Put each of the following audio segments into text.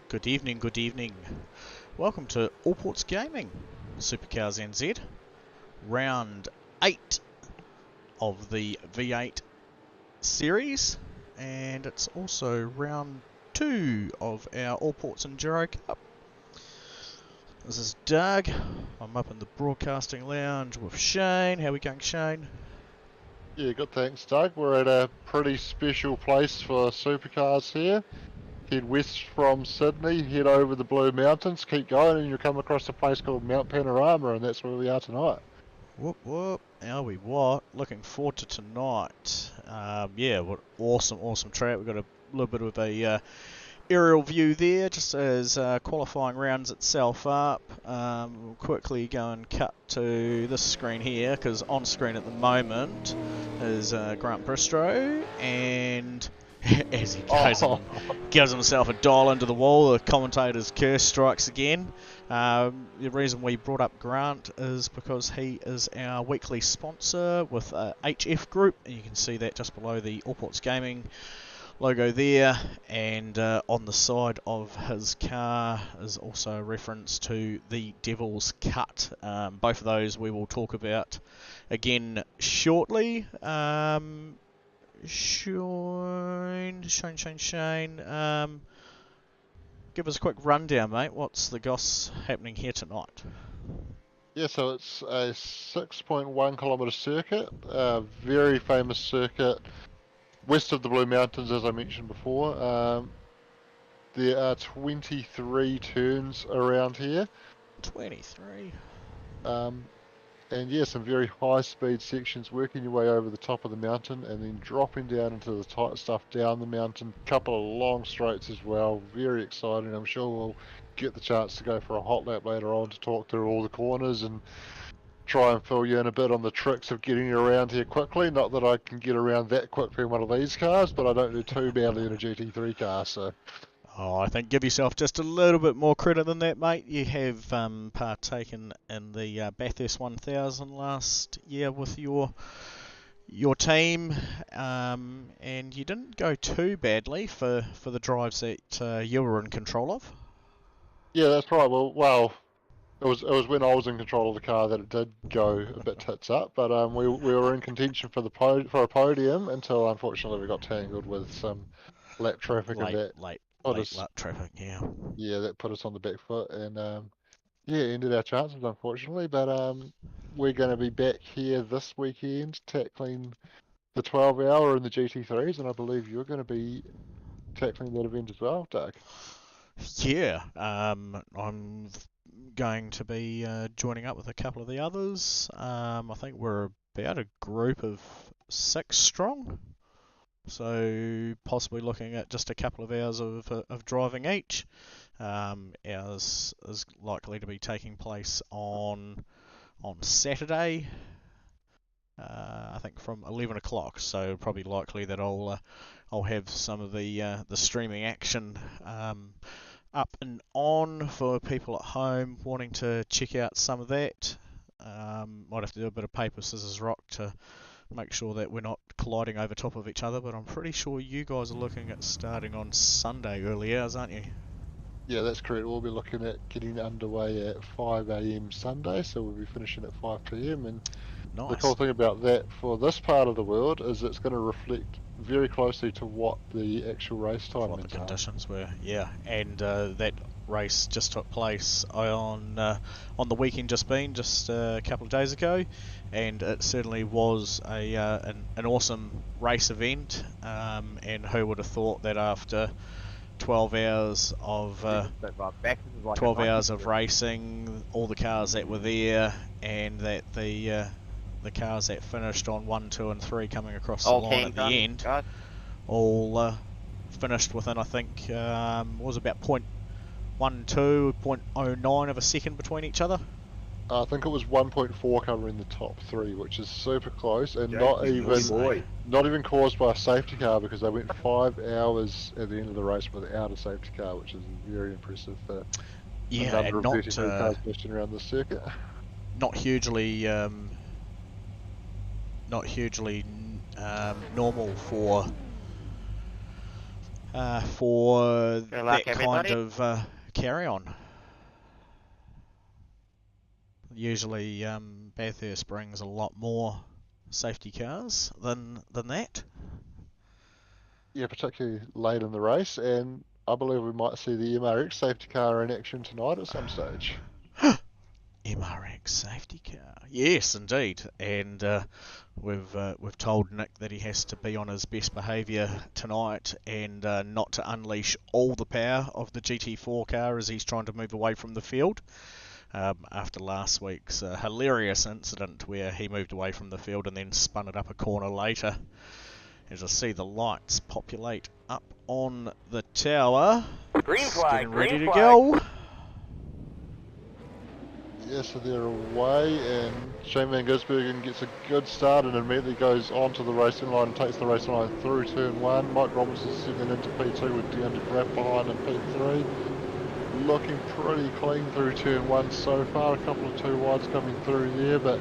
Good evening, good evening. Welcome to Allports Gaming, Supercars NZ, round 8 of the V8 series, and it's also round 2 of our Allports Enduro Cup. This is Doug. I'm up in the broadcasting lounge with Shane. How are we going, Shane? Yeah, good, thanks, Doug. We're at a pretty special place for supercars here. Head west from Sydney, head over the Blue Mountains, keep going, and you'll come across a place called Mount Panorama, and that's where we are tonight. Whoop whoop. Are we what? Looking forward to tonight. Yeah, what awesome track. We've got a little bit of a aerial view there, just as qualifying rounds itself up. We'll quickly go and cut to this screen here, because on screen at the moment is Grant Bristow, and as he goes and gives himself a dial into the wall, the commentator's curse strikes again. The reason we brought up Grant is because he is our weekly sponsor with HF Group, and you can see that just below the Allports Gaming logo there, and on the side of his car is also a reference to the Devil's Cut. Both of those we will talk about again shortly. Shane, give us a quick rundown, mate. What's the goss happening here tonight? Yeah, so it's a 6.1 kilometre circuit, a very famous circuit west of the Blue Mountains, as I mentioned before. There are 23 turns around here. 23. And yeah, some very high-speed sections, working your way over the top of the mountain and then dropping down into the tight stuff down the mountain. Couple of long straights as well. Very exciting. I'm sure we'll get the chance to go for a hot lap later on to talk through all the corners and try and fill you in a bit on the tricks of getting around here quickly. Not that I can get around that quickly in one of these cars, but I don't do too badly in a GT3 car, so... Oh, I think give yourself just a little bit more credit than that, mate. You have partaken in the Bathurst 1000 last year with your team, and you didn't go too badly for the drives that you were in control of. Yeah, that's right. Well, it was when I was in control of the car that it did go a bit tits up, but we were in contention for a podium until unfortunately we got tangled with some lap traffic and that Late put us lap traffic, yeah. that put us on the back foot and yeah, ended our chances unfortunately. But we're going to be back here this weekend tackling the 12-hour and the GT3s, and I believe you're going to be tackling that event as well, Doug. Yeah, I'm going to be joining up with a couple of the others. I think we're about a group of 6 strong, so possibly looking at just a couple of hours of driving each. Ours is likely to be taking place on Saturday, I think from 11 o'clock, so probably likely that I'll have some of the streaming action up and on for people at home wanting to check out some of that. Might have to do a bit of paper, scissors, rock to make sure that we're not colliding over top of each other, but I'm pretty sure you guys are looking at starting on Sunday early hours, aren't you? Yeah, that's correct. We'll be looking at getting underway at 5 a.m. Sunday, so we'll be finishing at 5 p.m. And Nice. the cool thing about that for this part of the world is it's going to reflect very closely to what the actual race time what the is. conditions were, yeah. And that race just took place on the weekend just a couple of days ago, and it certainly was an awesome race event. And who would have thought that after 12 hours of 12 hours of racing, all the cars that were there, and that the cars that finished on 1, 2 and 3 coming across the line at the end all finished within, I think, was about 0.12, 0.09 of a second between each other. I think it was 1.4 covering the top 3, which is super close, and not even caused by a safety car, because they went 5 hours at the end of the race without a safety car, which is very impressive for a number of GT3 cars pushing around the circuit. Not hugely normal for Good luck, that kind everybody. of carry-on. Usually Bathurst brings a lot more safety cars than that. Yeah, particularly late in the race, and I believe we might see the MRX safety car in action tonight at some stage. MRX safety car, yes, indeed, and we've told Nick that he has to be on his best behaviour tonight and not to unleash all the power of the GT4 car as he's trying to move away from the field. After last week's hilarious incident where he moved away from the field and then spun it up a corner later. As I see the lights populate up on the tower, Green it's flag, getting ready green to flag. go. Yeah, so they're away, and Shane Van Gisbergen gets a good start and immediately goes onto the racing line and takes the racing line through turn 1. Mike Robinson's sitting into P2 with Deon de Graaf behind in P3. Looking pretty clean through turn 1 so far. A couple of 2 wides coming through there, but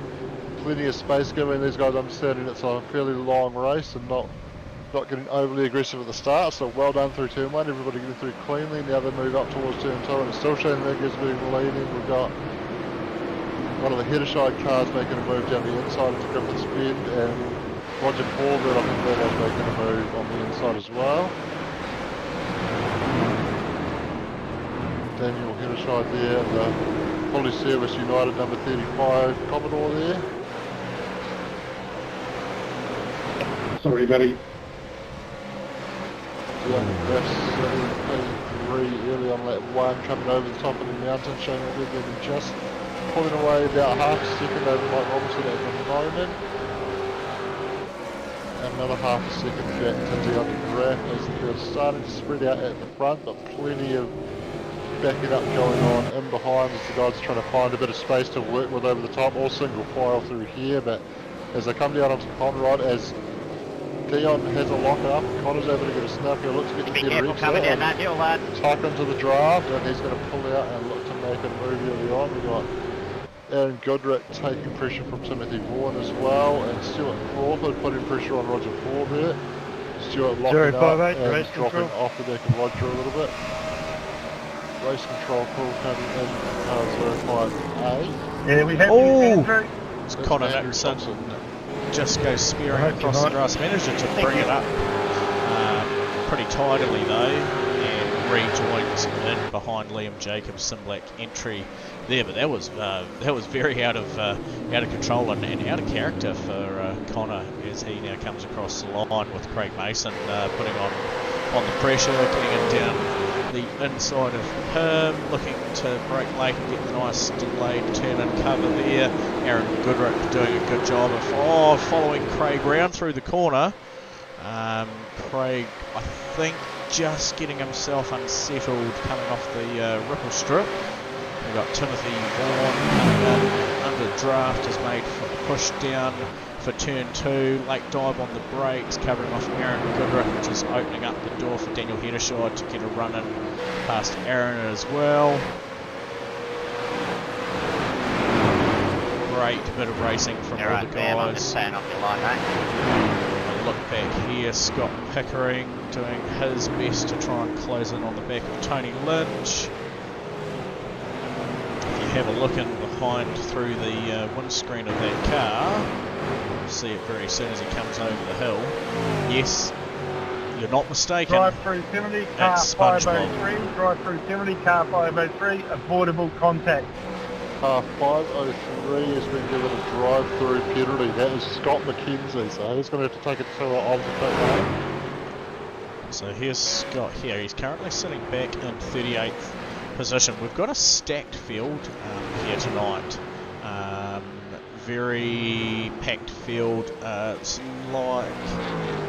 plenty of space given these guys understanding it's a fairly long race and not getting overly aggressive at the start. So well done through turn 1. Everybody getting through cleanly. Now they move up towards turn 2 and it's still Shane Van Gisbergen leading. We've got one of the Heddershide cars making a move down the inside to grip the spin, and Roger Paulbert, I think that was making a move on the inside as well. Daniel Heddershide there, and the Fully Service United number 35 Commodore there. Sorry, buddy. P3 early on lap 1, coming over the top of the mountain, Shane Van just pulling away about half a second over Mike Robinson at the moment. Another half a second back to Deon de Graaf as the field's starting to spread out at the front, but plenty of backing up going on in behind as the guys are trying to find a bit of space to work with over the top. All single file through here, but as they come down onto Conrod, as Deon has a lock up, Connor's able to get a snap. He'll look to get the Be better careful reach coming there down that hill, lad. tuck into the draft, and he's going to pull out and look to make a move early on. We've got Aaron Goodrick taking pressure from Timothy Vaughan as well, and Stuart Crawford putting pressure on Roger Ford there. Stuart locking up and dropping off the back of Roger a little bit. Race control call coming in car 058. Yeah, we have Oh! It's That's Connor Andrew Nixon. Thompson. Just goes spearing across the grass. Managed to bring it up pretty tidily though, and rejoins in behind Liam Jacobs' Simlac entry there. But that was very out of control and out of character for Connor as he now comes across the line with Craig Mason putting on the pressure, getting it down the inside of him, looking to break late and get the nice delayed turn and cover there. Aaron Goodrick doing a good job of following Craig round through the corner. Craig, I think, just getting himself unsettled coming off the ripple strip. We've got Timothy Vaughan coming in under draft, has made a push down for turn 2, late dive on the brakes, covering off Aaron Goodrick, which is opening up the door for Daniel Heddershide to get a run in past Aaron as well. Great bit of racing from all the Bam, I'm just guys. staying off your line, mate. Look back here, Scott Pickering doing his best to try and close in on the back of Tony Lynch. If you have a look in behind through the windscreen of that car, you'll see it very soon as he comes over the hill. Yes, you're not mistaken. Drive through penalty, car That's SpongeBob. 503. Drive through penalty, car 503. Avoidable contact. Car 503 has been given a drive-through penalty. That is Scott McKenzie, so he's going to have to take a tour of the pit lane. So here's Scott here. He's currently sitting back in 38th position. We've got a stacked field here tonight. Very packed field. It's like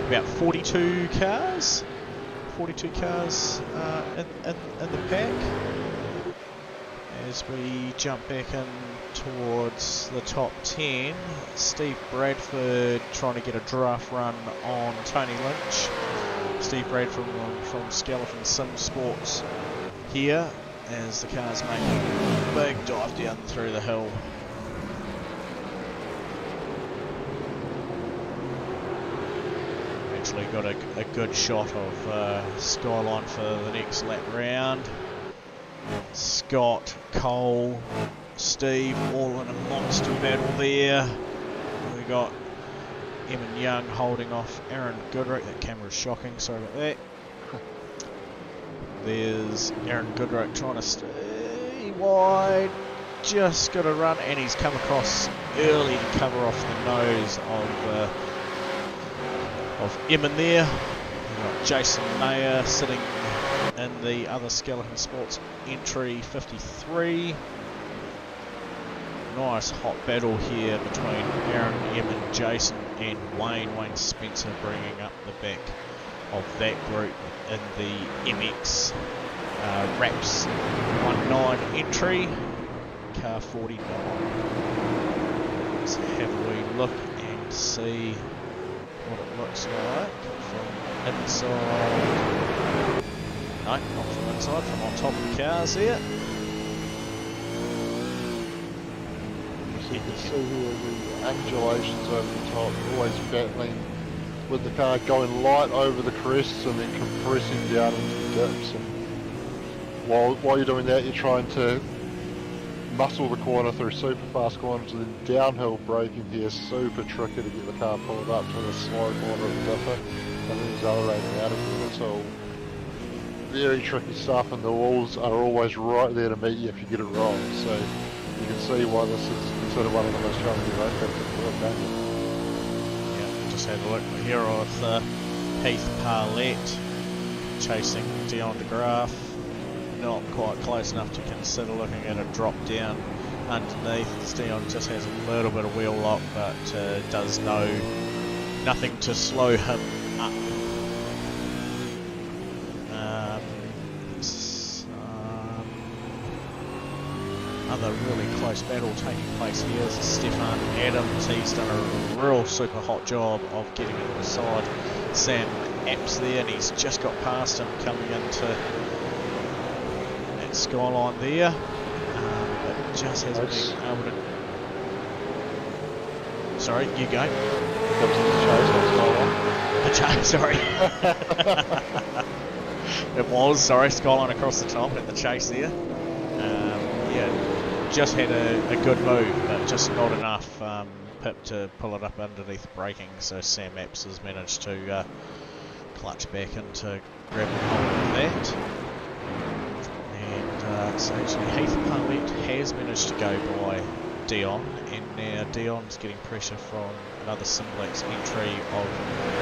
about 42 cars. 42 cars in the pack. As we jump back in towards the top 10, Steve Bradford trying to get a draft run on Tony Lynch. Steve Bradford from Skeleton Sim Sports here as the car's making a big dive down through the hill. actually got a good shot of skyline for the next lap round. Scott, Cole, Steve, all in a monster battle there. We got Eamon Young holding off Aaron Goodrick. That camera's shocking, sorry about that. There's Aaron Goodrick trying to stay wide. Just got to run, and he's come across early to cover off the nose of Eamon there. We've got Jason Mayer sitting in the other Skeleton Sports entry 53. Nice hot battle here between Aaron, Eamon, Jason and Wayne. Wayne Spencer bringing up the back of that group in the MX Wraps 19 entry, car 49. Let's have a wee look and see what it looks like from inside. No, not from inside, from on top of the cars there. So you can see here the undulations over the top, always battling with the car going light over the crests and then compressing down into the dips. And while you're doing that, you're trying to muscle the corner through super fast corners, and then downhill braking here, super tricky to get the car pulled up to the slow corner of the dipper and then accelerating out of it. It's all very tricky stuff, and the walls are always right there to meet you if you get it wrong. So you can see why this is considered one of the most challenging road tracks in the world, can't you? Just had a look here with Heath Parlett chasing Dion de Graaf. Not quite close enough to consider looking at a drop down underneath. Dion just has a little bit of wheel lock, but does nothing to slow him up. Another really close battle taking place here is Stefan Adams. He's done a real super hot job of getting it beside Sam Apps there, and he's just got past him coming into that skyline there, but just hasn't been able to. Sorry, you go. Sorry. It was, sorry, skyline across the top and the chase there. Just had a good move, but just not enough pip to pull it up underneath braking, so Sam Apps has managed to clutch back into grabbing hold of that. And so actually Heath Parlett has managed to go by Dion, and now Dion's getting pressure from another Simplex entry of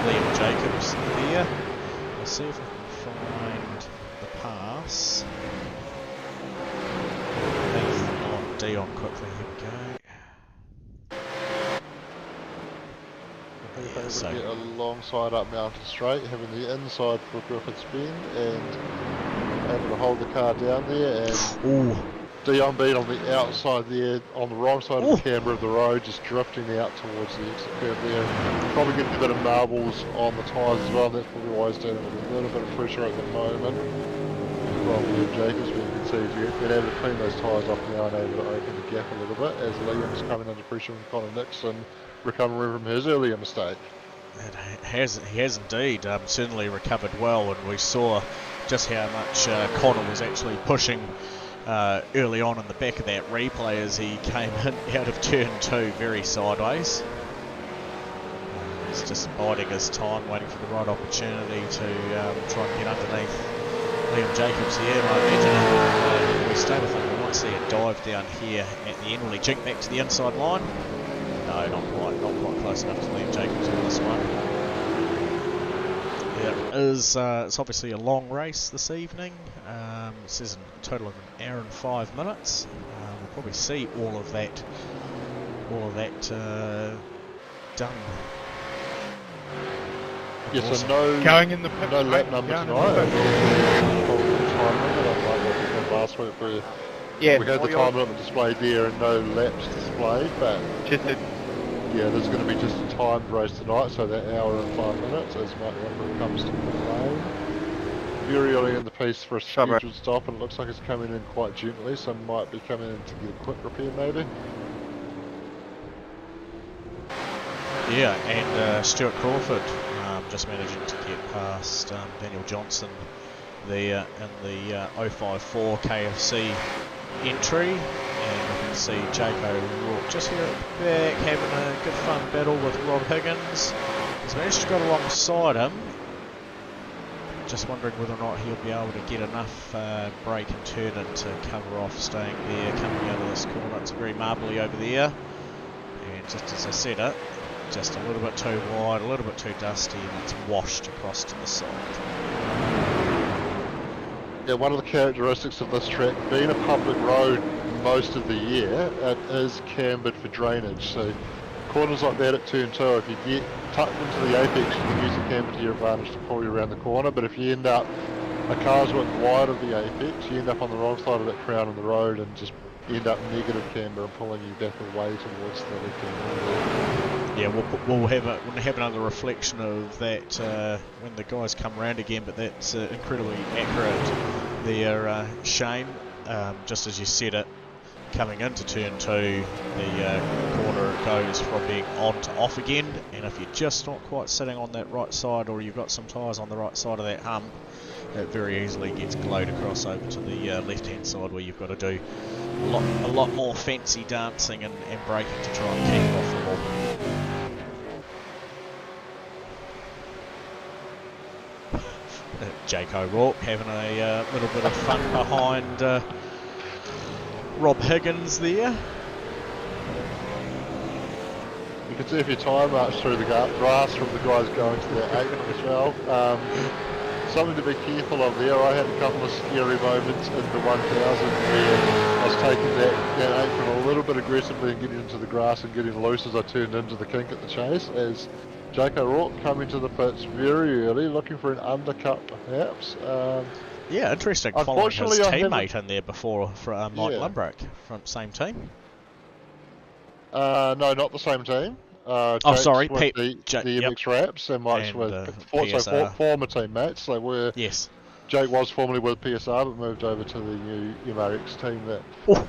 Liam Jacobs there. We'll see if we can find the pass. Dion quickly, here we go. Yeah, so get alongside up Mountain Straight, having the inside for Griffiths Bend and able to hold the car down there, and Dion being on the outside there, on the wrong side of the camber of the road, just drifting out towards the exit curve there. Probably getting a bit of marbles on the tyres as well, that's probably why he's dealing with a little bit of pressure at the moment. From Liam Jacobs, we can see he's been able to clean those tyres off now and able to open the gap a little bit as Liam's coming under pressure from Connor Nixon, recovering from his earlier mistake. He has indeed certainly recovered well, and we saw just how much Connor was actually pushing early on in the back of that replay as he came in out of turn 2 very sideways. He's just biding his time, waiting for the right opportunity to try and get underneath Liam Jacobs here. I imagine if we stay with him, we might see a dive down here at the end. Will he jink back to the inside line? No, not quite close enough to Liam Jacobs on this one. It is, it's obviously a long race this evening. It says a total of an hour and 5 minutes. We'll probably see all of that done. Yes, so no going in the pit, no lap number tonight. Last week we had the time limit displayed there and no laps displayed, but there's going to be just a timed race tonight, so that hour and 5 minutes as Mark Lumber comes to play. Very early in the piece for a scheduled stop, and it looks like it's coming in quite gently, so might be coming in to get a quick repair maybe. Yeah, and Stuart Crawford just managing to get past Daniel Johnson there in the 054 KFC entry, and you can see Jaco Rourke just here at the back having a good fun battle with Rob Higgins. He's managed to get alongside him. Just wondering whether or not he'll be able to get enough brake and turn in to cover off staying there, coming out of this corner. It's very marbly over there, and just as I said it, just a little bit too wide, a little bit too dusty, and it's washed across to the side. Yeah, one of the characteristics of this track, being a public road most of the year, it is cambered for drainage. So corners like that at turn 2, if you get tucked into the apex, you can use the camber to your advantage to pull you around the corner. But if you end up a car's width wide of the apex, you end up on the wrong side of that crown of the road and just end up negative camber and pulling you back away towards the left hand. Yeah, we'll have another reflection of that when the guys come round again, but that's incredibly accurate there, Shane. Just as you said it, coming into turn 2, the corner goes from being on to off again, and if you're just not quite sitting on that right side, or you've got some tyres on the right side of that hump, it very easily gets glowed across over to the left hand side, where you've got to do a lot more fancy dancing and braking to try and keep it off the wall. Jaco O'Rourke having a little bit of fun behind Rob Higgins there. You can see if you time march through the grass from the guys going to their apron as well. Something to be careful of there. I had a couple of scary moments in the 1000 where I was taking that apron a little bit aggressively and getting into the grass and getting loose as I turned into the kink at the chase, as Jaco O'Rourke coming to the pits very early, looking for an undercut perhaps. Yeah, interesting. Following his teammate in there before for Mike Lumbrick from same team. No, not the same team. Jake's sorry, with the MX Raps, and Mike's with former teammates. So we're Jake was formerly with PSR, but moved over to the new MRX team that I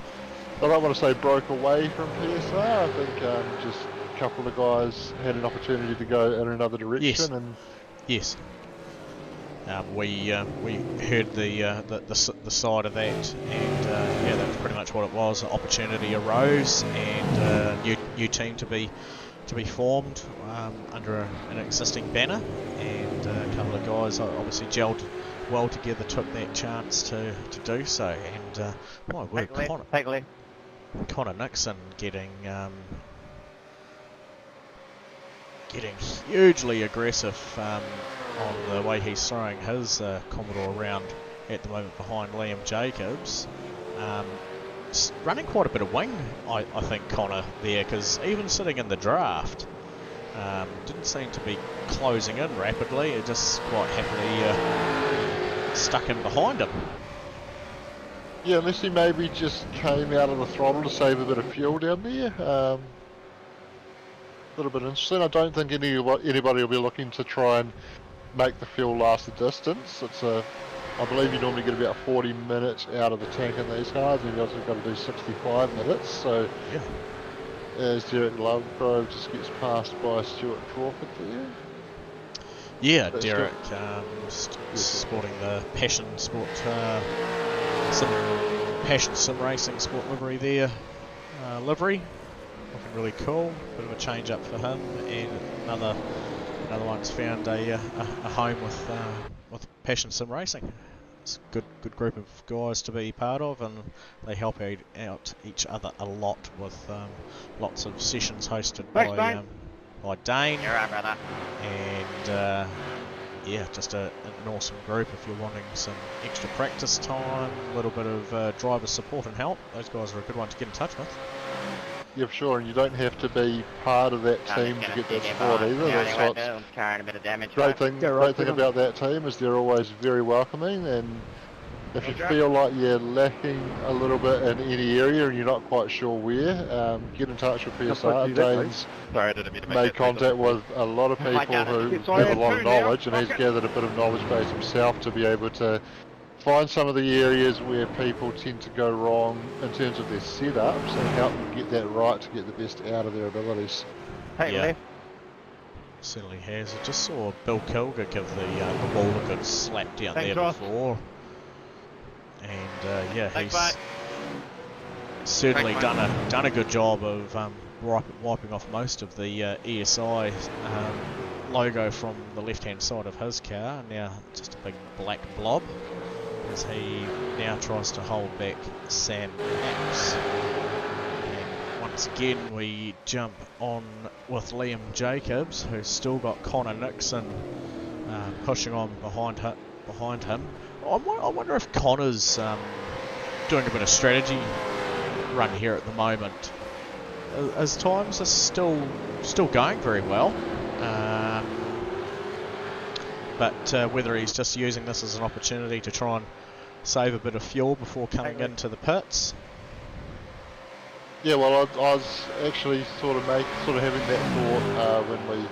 don't want to say broke away from PSR. I think just a couple of guys had an opportunity to go in another direction. Yes. We heard the side of that, and that was pretty much what it was. An opportunity arose, and new team to be formed under an existing banner, and a couple of guys obviously gelled well together, took that chance to do so, and my word, Connor Nixon getting hugely aggressive on the way he's throwing his Commodore around at the moment behind Liam Jacobs. Running quite a bit of wing, I think, Connor, there, because even sitting in the draft, didn't seem to be closing in rapidly. It just quite happily stuck in behind him. Yeah, unless he maybe just came out of the throttle to save a bit of fuel down there. A little bit interesting. I don't think anybody will be looking to try and make the fuel last the distance. I believe you normally get about 40 minutes out of the tank in these cars, and you've also got to do 65 minutes. So, as Derek Lovegrove just gets passed by Stuart Crawford there. Yeah, Derek sporting the Passion Sport, some Passion Sim Racing Sport livery there, looking really cool. Bit of a change up for him, and another one's found a home with Passion Sim Racing. It's a good group of guys to be part of, and they help out each other a lot with lots of sessions hosted by Dane. You're right, brother. And just an awesome group if you're wanting some extra practice time, a little bit of driver support and help. Those guys are a good one to get in touch with. Yeah, for sure, and you don't have to be part of that team to get that support either. That's what's carrying a bit of damage. Great thing about that team is they're always very welcoming, and if you feel like you're lacking a little bit in any area and you're not quite sure where, get in touch with PSR. Dane's made contact with a lot of people who have a lot of knowledge, and he's gathered a bit of knowledge base himself to be able to find some of the areas where people tend to go wrong in terms of their setups and help them get that right to get the best out of their abilities. Certainly has. I just saw Bill Kilger give the wall a good slap down Thanks, there Ross. before. And yeah, Thanks, he's mate. certainly Thanks, mate. done a good job of wiping off most of the ESI logo from the left-hand side of his car. Now just a big black blob as he now tries to hold back Sam Apps. And once again we jump on with Liam Jacobs, who's still got Connor Nixon pushing on behind him. I wonder if Connor's doing a bit of strategy run here at the moment. His times are still going very well, but whether he's just using this as an opportunity to try and save a bit of fuel before coming into the pits. Yeah, well, I was actually sort of having that thought when we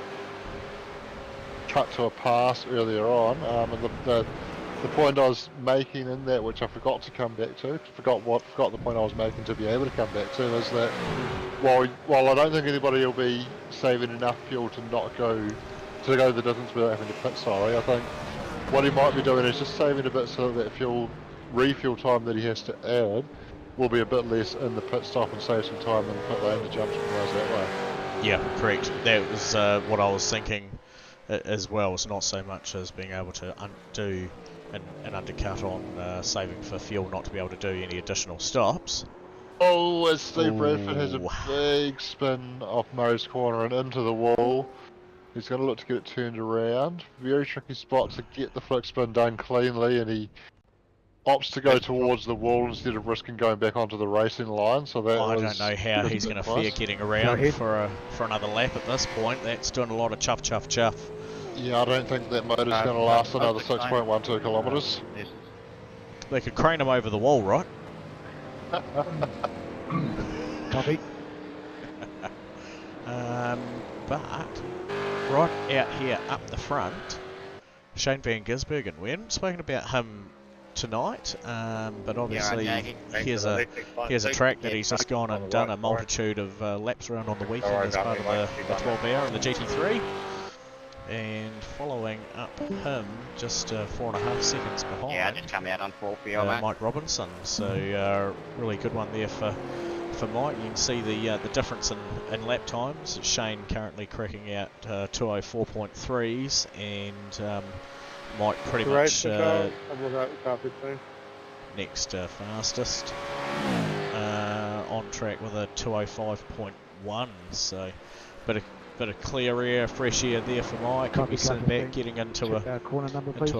cut to a pass earlier on, and the point I was making in that, which I forgot to come back to, forgot the point I was making to be able to come back to, is that while I don't think anybody will be saving enough fuel to not go the distance without having to pit, I think what he might be doing is just saving a bit so that refuel time that he has to add will be a bit less in the pit stop and save some time in the pit lane to jump some cars that way. Yeah, correct. That was what I was thinking as well. It's not so much as being able to do an undercut on saving for fuel, not to be able to do any additional stops. Oh, as Steve Bradford has a big spin off Murray's corner and into the wall. He's going to look to get it turned around. Very tricky spot to get the flick spin done cleanly, and he opts to go towards the wall instead of risking going back onto the racing line. So that I don't know how he's going to fare getting around for another lap at this point. That's doing a lot of chuff, chuff, chuff. Yeah, I don't think that motor's going to last another 6.12 kilometres. They could crane him over the wall, right? Copy. But right out here up the front, Shane Van Gisbergen. We haven't spoken about him tonight, but obviously here's a track that he's just gone and done a multitude of laps around on the weekend as part of the 12 hour and the GT3. And following up him, just 4.5 seconds behind. Yeah, I just come out on 4 for you, mate. Mike Robinson. So really good one there for Mike. You can see the difference in lap times. Shane currently cracking out 204.3s, and Mike pretty much next fastest, on track with a 205.1. So bit of clear air, fresh air there for Mike. He'll be sitting back, getting into a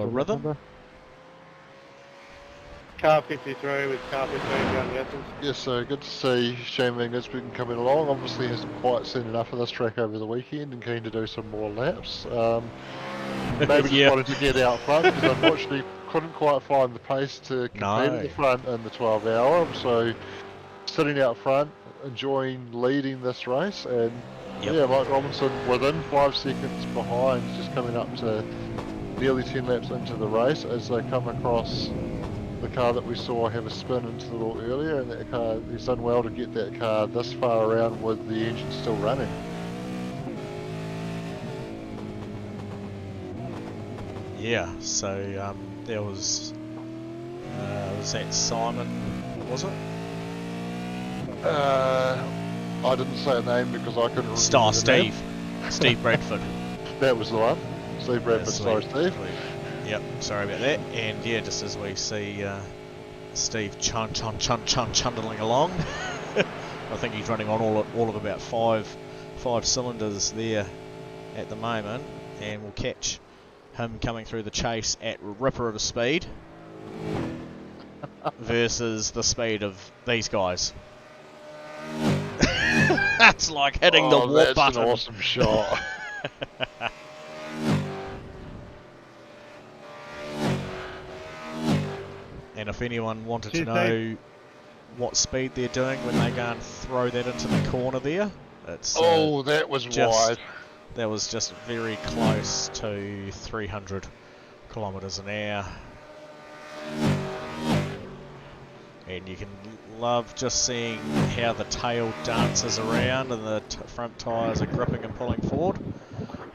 rhythm. Car 53 with car 15 John Jessens. Yes, so good to see Shane Van Gisbergen coming along. Obviously hasn't quite seen enough of this track over the weekend and keen to do some more laps. Maybe just wanted to get out front because unfortunately couldn't quite find the pace to compete at the front in the 12 hour. So sitting out front, enjoying leading this race, and yeah, Mike Robinson within 5 seconds behind, just coming up to nearly 10 laps into the race as they come across the car that we saw have a spin into the wall earlier, and that car, he's done well to get that car this far around with the engine still running. Yeah, so there was that Simon, was it? I didn't say a name because I couldn't remember Steve Bradford. That was the one. Steve Bradford, sorry Steve. Yep, sorry about that. And yeah, just as we see Steve chundling along, I think he's running on all of about five cylinders there at the moment, and we'll catch him coming through the chase at ripper of speed versus the speed of these guys. That's like hitting the warp button. That's an awesome shot. And if anyone wanted to know what speed they're doing when they go and throw that into the corner there, it's that was wide. That was just very close to 300 kilometres an hour. And you can love just seeing how the tail dances around and the front tyres are gripping and pulling forward.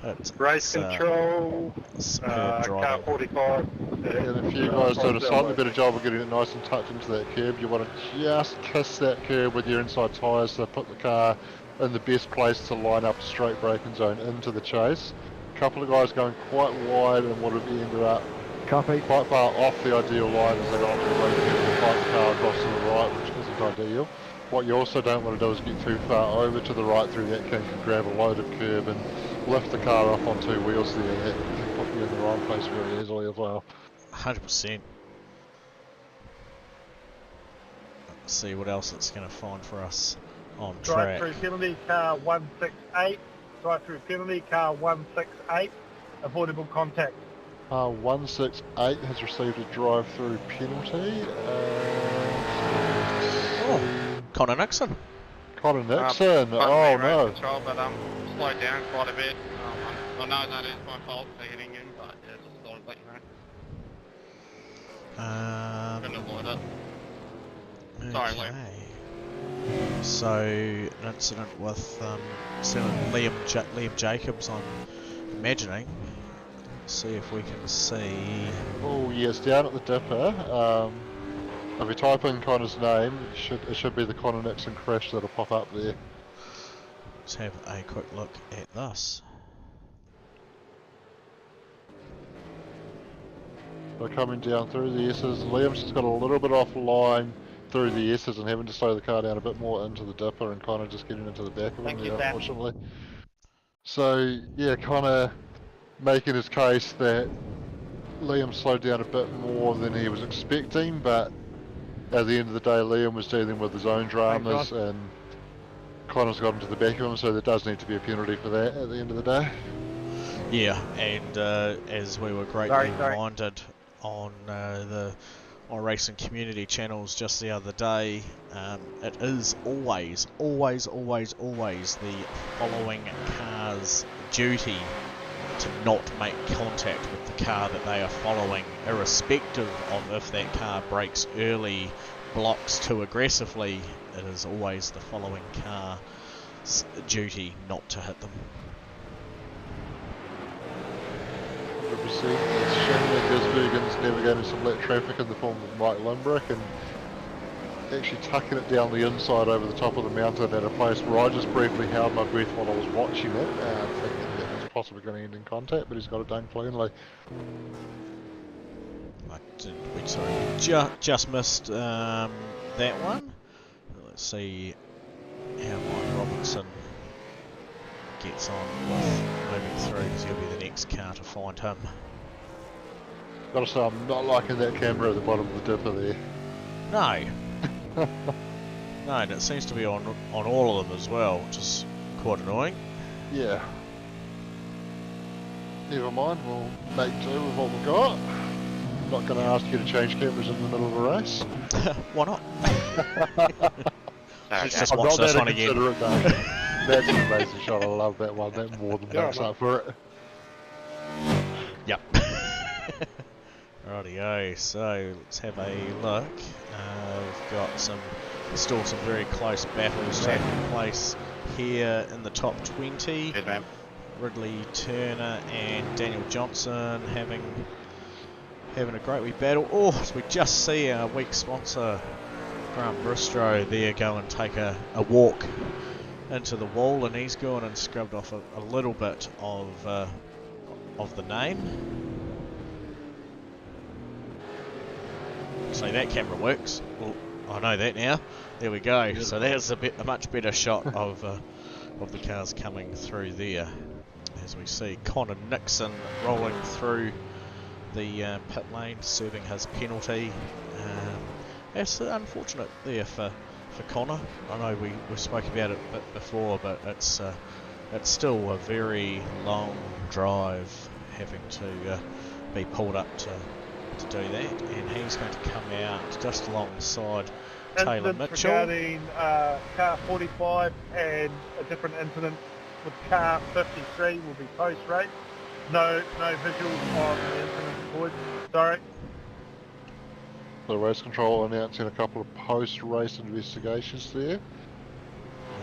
It's Race control, superb car driving. 45. And if you guys did a slightly better job of getting it nice and tucked into that curb, you want to just kiss that curb with your inside tyres to put the car in the best place to line up a straight braking zone into the chase. A couple of guys going quite wide and would have ended up quite far off the ideal line as they got onto the road and fight the car across to the right, which isn't ideal. What you also don't want to do is get too far over to the right through that kink and grab a loaded curb and lift the car off on two wheels there. That can put you in the wrong place very easily as well. 100%. Let's see what else it's going to find for us on track. Drive-through penalty, car 168. Drive-through penalty, car 168. Avoidable contact. 168 has received a drive-through penalty. Connor Nixon. Connor Nixon. Button Oh me no. race control, but slowed down quite a bit. I know that is my fault for hitting him, but yeah, just thought I'd let you know. Couldn't avoid it. Sorry, Liam. So, an incident with Liam Jacobs, I'm imagining. Let's see if we can see. Oh yes, down at the dipper. If you type in Connor's name, it should be the Connor Nixon crash that'll pop up there. Let's have a quick look at this. They're coming down through the S's. Liam's just got a little bit offline through the S's and having to slow the car down a bit more into the dipper, and Connor just getting into the back of him there, unfortunately. So yeah, Connor making his case that Liam slowed down a bit more than he was expecting, but at the end of the day, Liam was dealing with his own dramas, and Connor's got into the back of him, so there does need to be a penalty for that at the end of the day. Yeah, and as we were greatly reminded on the iRacing community channels just the other day, it is always the following car's duty to not make contact with the car that they are following, irrespective of if that car brakes early, blocks too aggressively. It is always the following car's duty not to hit them. 100%. It's showing that Gisbergen's navigating some late traffic in the form of Mike Limbrick and actually tucking it down the inside over the top of the mountain at a place where I just briefly held my breath while I was watching it, thinking that it was possibly going to end in contact, but he's got it done cleanly. We just missed that one. Let's see how Mike Robinson gets on with moving through, because he'll be the next car to find him. Gotta say, I'm not liking that camera at the bottom of the dipper there. No. No, and it seems to be on all of them as well, which is quite annoying. Yeah. Never mind, we'll make do with what we've got. I'm not going to ask you to change cameras in the middle of a race. Why not? Let's just I'm watch not this there one to again. consider it, though. That's an amazing shot, I love that one, that more than makes up for it. Yep. Rightio, so let's have a look. We've got still some very close battles taking place here in the top 20. Good man. Ridley Turner and Daniel Johnson having a great wee battle. Oh, so we just see our weak sponsor Grant Bristro there go and take a walk into the wall, and he's gone and scrubbed off a little bit of the name. So that camera works. Well, I know that now. There we go. So there's a much better shot of the cars coming through there, as we see Connor Nixon rolling through the pit lane, serving his penalty. It's unfortunate there for Connor. I know we spoke about it a bit before, but it's still a very long drive, having to be pulled up to do that, and he's going to come out just alongside Taylor Mitchell. Regarding car 45 and a different incident with car 53 will be post-race. No visuals on the incident board. Sorry. The race control announcing a couple of post-race investigations there.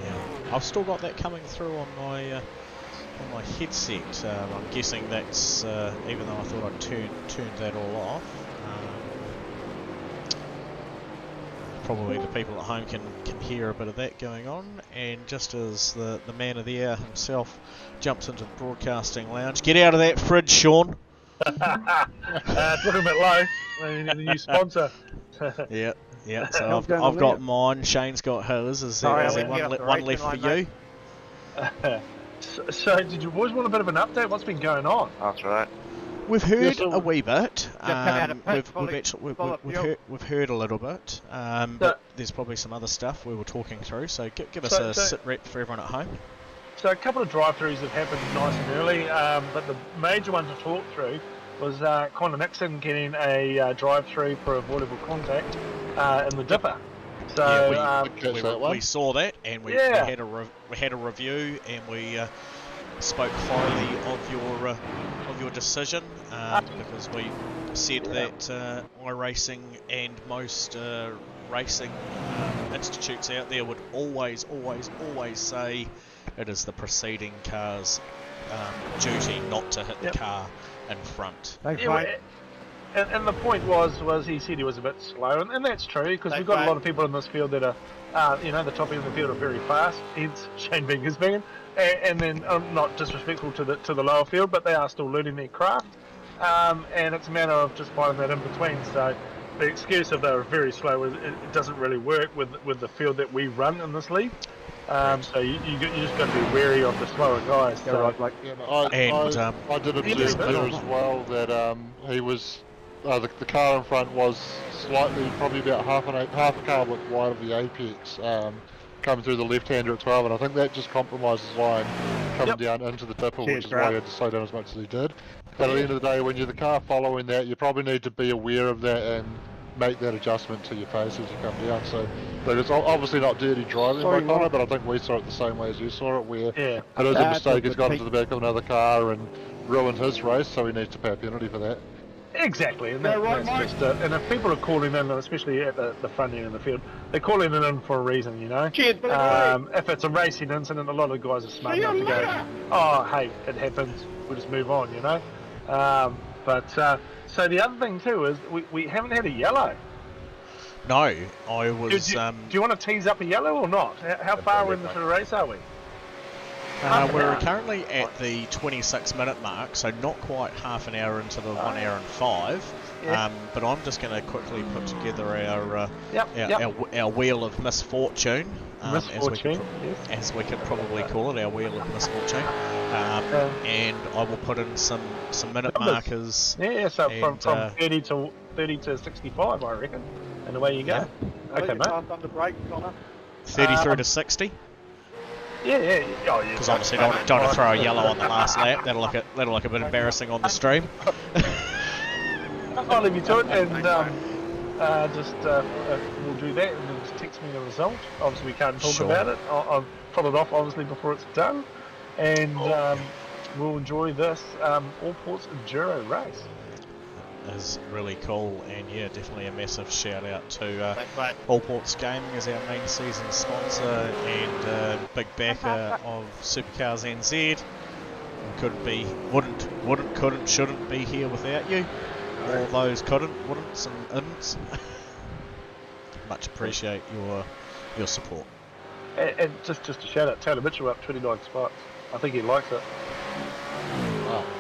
Yeah, I've still got that coming through on my on my headset. I'm guessing that's even though I thought I'd turned that all off. Probably the people at home can hear a bit of that going on, and just as the man of the hour himself jumps into the broadcasting lounge, get out of that fridge, Sean. It's looking a bit low. We need a new sponsor. Yeah. So I've got mine. Shane's got his. Is there one left for you? So, did you boys want a bit of an update? What's been going on? That's right. We've heard Yeah, so a wee bit. We've heard a little bit. But there's probably some other stuff we were talking through. So give us a sit rep for everyone at home. So a couple of drive-throughs have happened nice and early, but the major one to talk through was Connor Nixon getting a drive-through for avoidable contact in the dipper. So we saw that, and we had a review, and we spoke highly of your decision because we said that iRacing and most racing institutes out there would always say it is the preceding car's duty not to hit the car in front. Thanks, mate. And the point was he said he was a bit slow, and that's true because we've got a lot of people in this field that are, the top end of the field are very fast. Hence Shane being his man, and then not disrespectful to the lower field, but they are still learning their craft, and it's a matter of just finding that in between. So the excuse of they're very slow it doesn't really work with the field that we run in this league. So you just got to be wary of the slower guys. So. I did observe there as well that he was the car in front was slightly, probably about half a car width wide of the apex, coming through the left-hander at 12, and I think that just compromised his line coming down into the dipper, which is why he had to slow down as much as he did. But at the end of the day, when you're the car following that, you probably need to be aware of that and make that adjustment to your pace as you come down. So it's obviously not dirty driving by Connor, but I think we saw it the same way as you saw it, where it is a mistake, he's got into the back of another car and ruined his race, so he needs to pay a penalty for that. Exactly, and that's just and if people are calling in, especially at the front end of the field, they're calling it in for a reason, you know. Cheers, if it's a racing incident, a lot of the guys are smart enough to go, oh, hey, it happens, we'll just move on, you know. So the other thing too is we haven't had a yellow. No, I was... Do you want to tease up a yellow or not? How far into the race are we? We're currently at the 26-minute mark, so not quite half an hour into the 1 hour and 5. But I'm just going to quickly put together our wheel of misfortune, as we could probably call it, our wheel of misfortune. And I will put in some minute markers. Yeah, so from 30 to 65, I reckon. And away you go. Okay, mate. 30 through to 60. Yeah. Because obviously don't want to throw a yellow on the last lap. That'll look a bit embarrassing on the stream. I'll leave you to it, and we'll do that, and then just text me the result. Obviously, we can't talk about it. I'll put it off obviously before it's done, and we'll enjoy this Allports Enduro race. Is really cool, and definitely a massive shout out to Allports Gaming as our main season sponsor and big backer of Supercars NZ. Couldn't, shouldn't be here without you. All those couldn't, wouldn'ts and idn'ts. Much appreciate your support. And just a shout out, Taylor Mitchell up 29 spots. I think he likes it.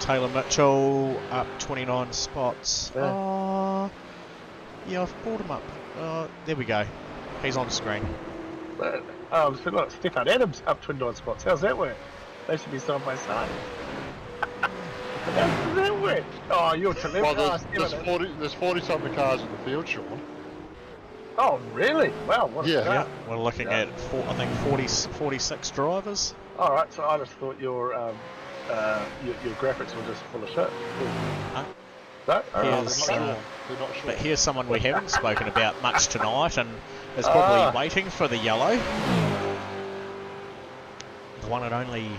Taylor Mitchell up 29 spots. I've brought him up. There we go. He's on screen. Stefan Adams up 29 spots. How's that work? They should be side by side. How does that work? Oh, you're well, there's 40-something cars in the field, Sean. Oh, really? Wow, what a start. We're looking at, I think, 46 drivers. All right, so I just thought your graphics were just full of shit. But here's someone we haven't spoken about much tonight and is probably waiting for the yellow. The one and only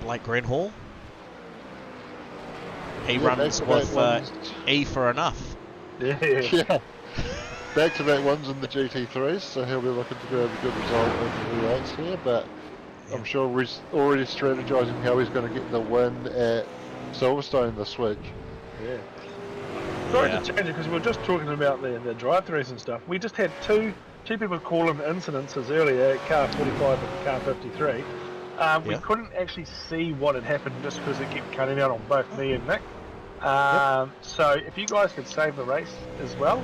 Blake Grenhall. He runs with E for enough. Yeah. Back to back ones in the GT3s, so he'll be looking to grab a good result in the V8s here, but I'm sure he's already strategising how he's going to get the win at Silverstone this week. Yeah. Sorry Yeah. to change it because we were just talking about the drive-throughs and stuff. We just had two people call in incidences earlier at car 45 and car 53. We Yeah. couldn't actually see what had happened just because it kept cutting out on both me and Nick. So if you guys could save the race as well,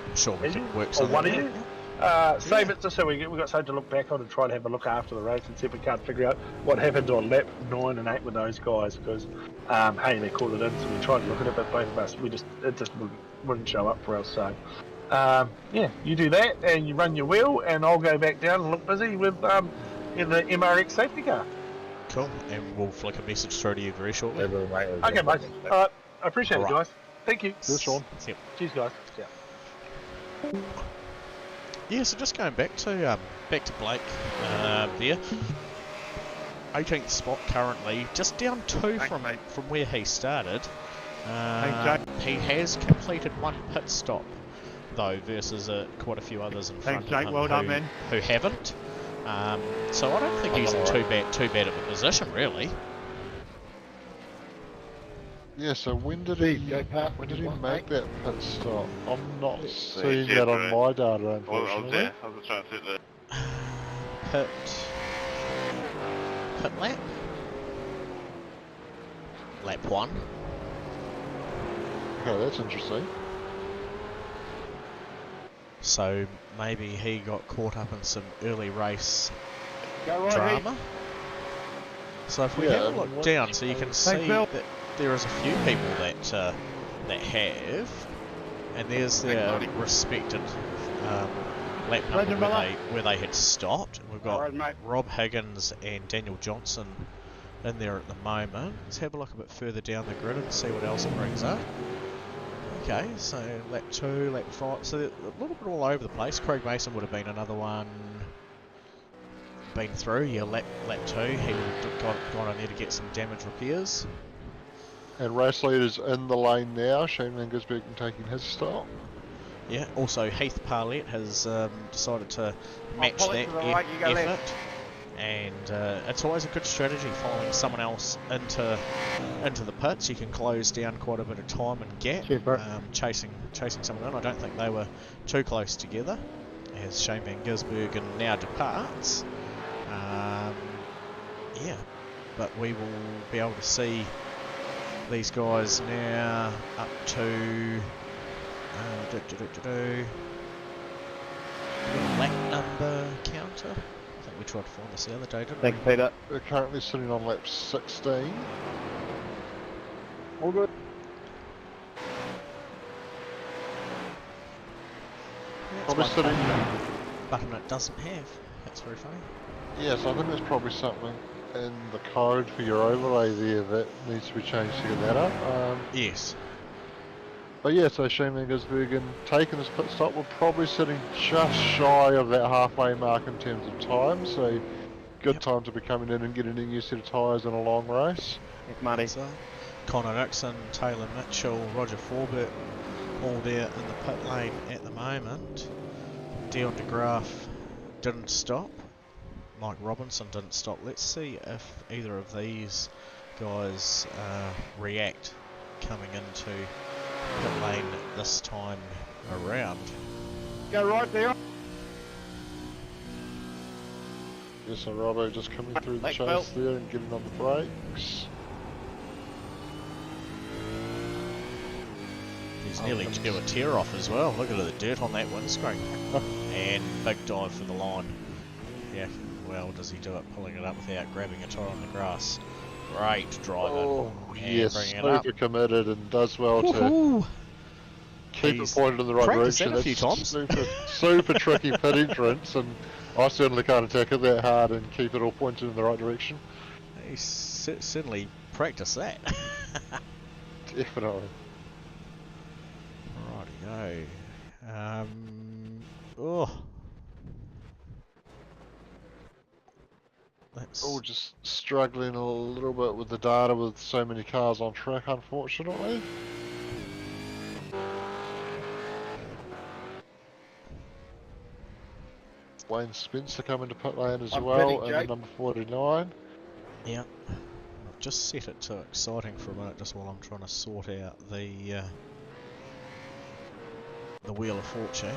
I'm sure we could work or something one of out. you, save it just so we got something to look back on and try to have a look after the race and see if we can't figure out what happened on lap 9 and 8 with those guys. Because hey, they called it in, so we tried to look at it, but both of us it just wouldn't show up for us. So yeah, you do that and you run your wheel, and I'll go back down and look busy with in the MRX safety car. Cool, and we'll flick a message through to you very shortly. Okay, mate. Alright, I appreciate it, guys. Thank you. Good, Sean. Yep. Cheers, guys. Yeah. Yeah, so just going back to Blake there. 18th spot currently, just down 2 from where he started. He has completed 1 pit stop though, versus quite a few others in front of him who haven't. So I don't think he's in too bad of a position, really. Yeah, so when did he make that pit stop? I'm not seeing that on my data, unfortunately. I was trying to sit there. Pit lap? Lap 1. Okay, that's interesting. So maybe he got caught up in some early race drama. So if we have a look down, so you can see that there is a few people that have, and there's their respected lap number where they had stopped. We've got Rob Higgins and Daniel Johnson in there at the moment. Let's have a look a bit further down the grid and see what else it brings up. Okay, so lap 2, lap 5, so a little bit all over the place. Craig Mason would have been another one been through. Yeah, lap 2, he would have gone on there to get some damage repairs. And race leader's in the lane now, Shane Van Gisbergen taking his stop. Yeah, also Heath Parlett has decided to match that effort. And it's always a good strategy following someone else into the pits. You can close down quite a bit of time and gap, chasing someone in. I don't think they were too close together as Shane Van Gisbergen now departs. Yeah, but we will be able to see these guys now up to lap number counter. I think we tried to find this the other day, didn't we? Thank you, Peter. We're currently sitting on lap 16. All good. Probably sitting. Button it doesn't have. That's very funny. Yes, I think there's probably something in the code for your overlay there that needs to be changed to get that up. Yes. But yeah, so Shane Van Gisbergen taking his pit stop. We're probably sitting just shy of that halfway mark in terms of time. So good time to be coming in and getting a new set of tyres in a long race. Thanks, Marty. So, Connor Nixon, Taylor Mitchell, Roger Forbert, all there in the pit lane at the moment. Dion de Graaf didn't stop. Mike Robinson didn't stop. Let's see if either of these guys react coming into pit lane this time around. Go right there. Yes, so Robbo just coming through the chase there and getting on the brakes. He's nearly due a tear off as well. Look at the dirt on that windscreen. And big dive for the line. Yeah, well does he do it, pulling it up without grabbing a tyre on the grass. Great driving. Oh, and yes, bringing it up. super committed and does well to keep it pointed in the right direction. That a few times. Super tricky pit entrance, and I certainly can't attack it that hard and keep it all pointed in the right direction. He certainly practiced that. Definitely. Rightio. Oh. Oh, just struggling a little bit with the data with so many cars on track, unfortunately. Wayne Spencer coming to pit lane as I'm well, pitting, and Jake. the number 49. Yeah. I've just set it to exciting for a minute, just while I'm trying to sort out the Wheel of Fortune.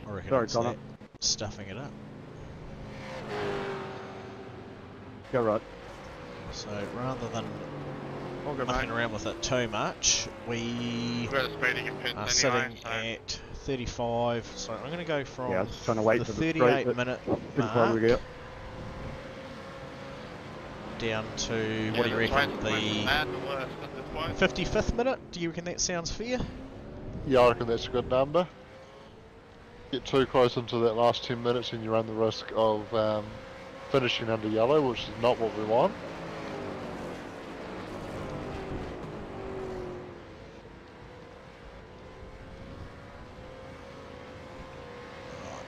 I reckon Sorry, it's Connor. that stuffing it up. Go right. So rather than All good, mucking mate. around with it too much, we We're speeding in pits are anyway, sitting so at 35. So I'm going to go from Yeah, I was just trying to wait the for the straight 38 bit. minute Didn't quite mark work out. down to, what do you yeah, reckon, the the bad the worst at this point. 55th minute? Do you reckon that sounds fair? Yeah, I reckon that's a good number. Get too close into that last 10 minutes and you run the risk of finishing under yellow, which is not what we want.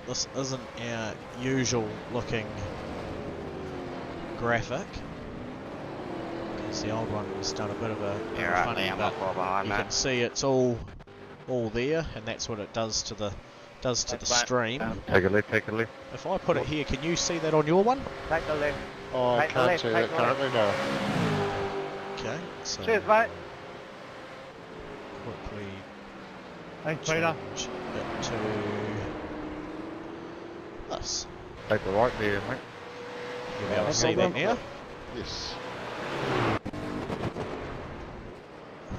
This isn't our usual looking graphic, because the old one was done a bit of a funny, but you can see it's all there, and that's what it does to the stream. Take a left, take a left. If I put it here, can you see that on your one? Take the left. Oh, I Take the can't left, see take that the left. currently, no. Okay, so Cheers, mate. quickly Thanks, Peter. change it to this. Take the right there, mate. You'll be able to see that now. Yes.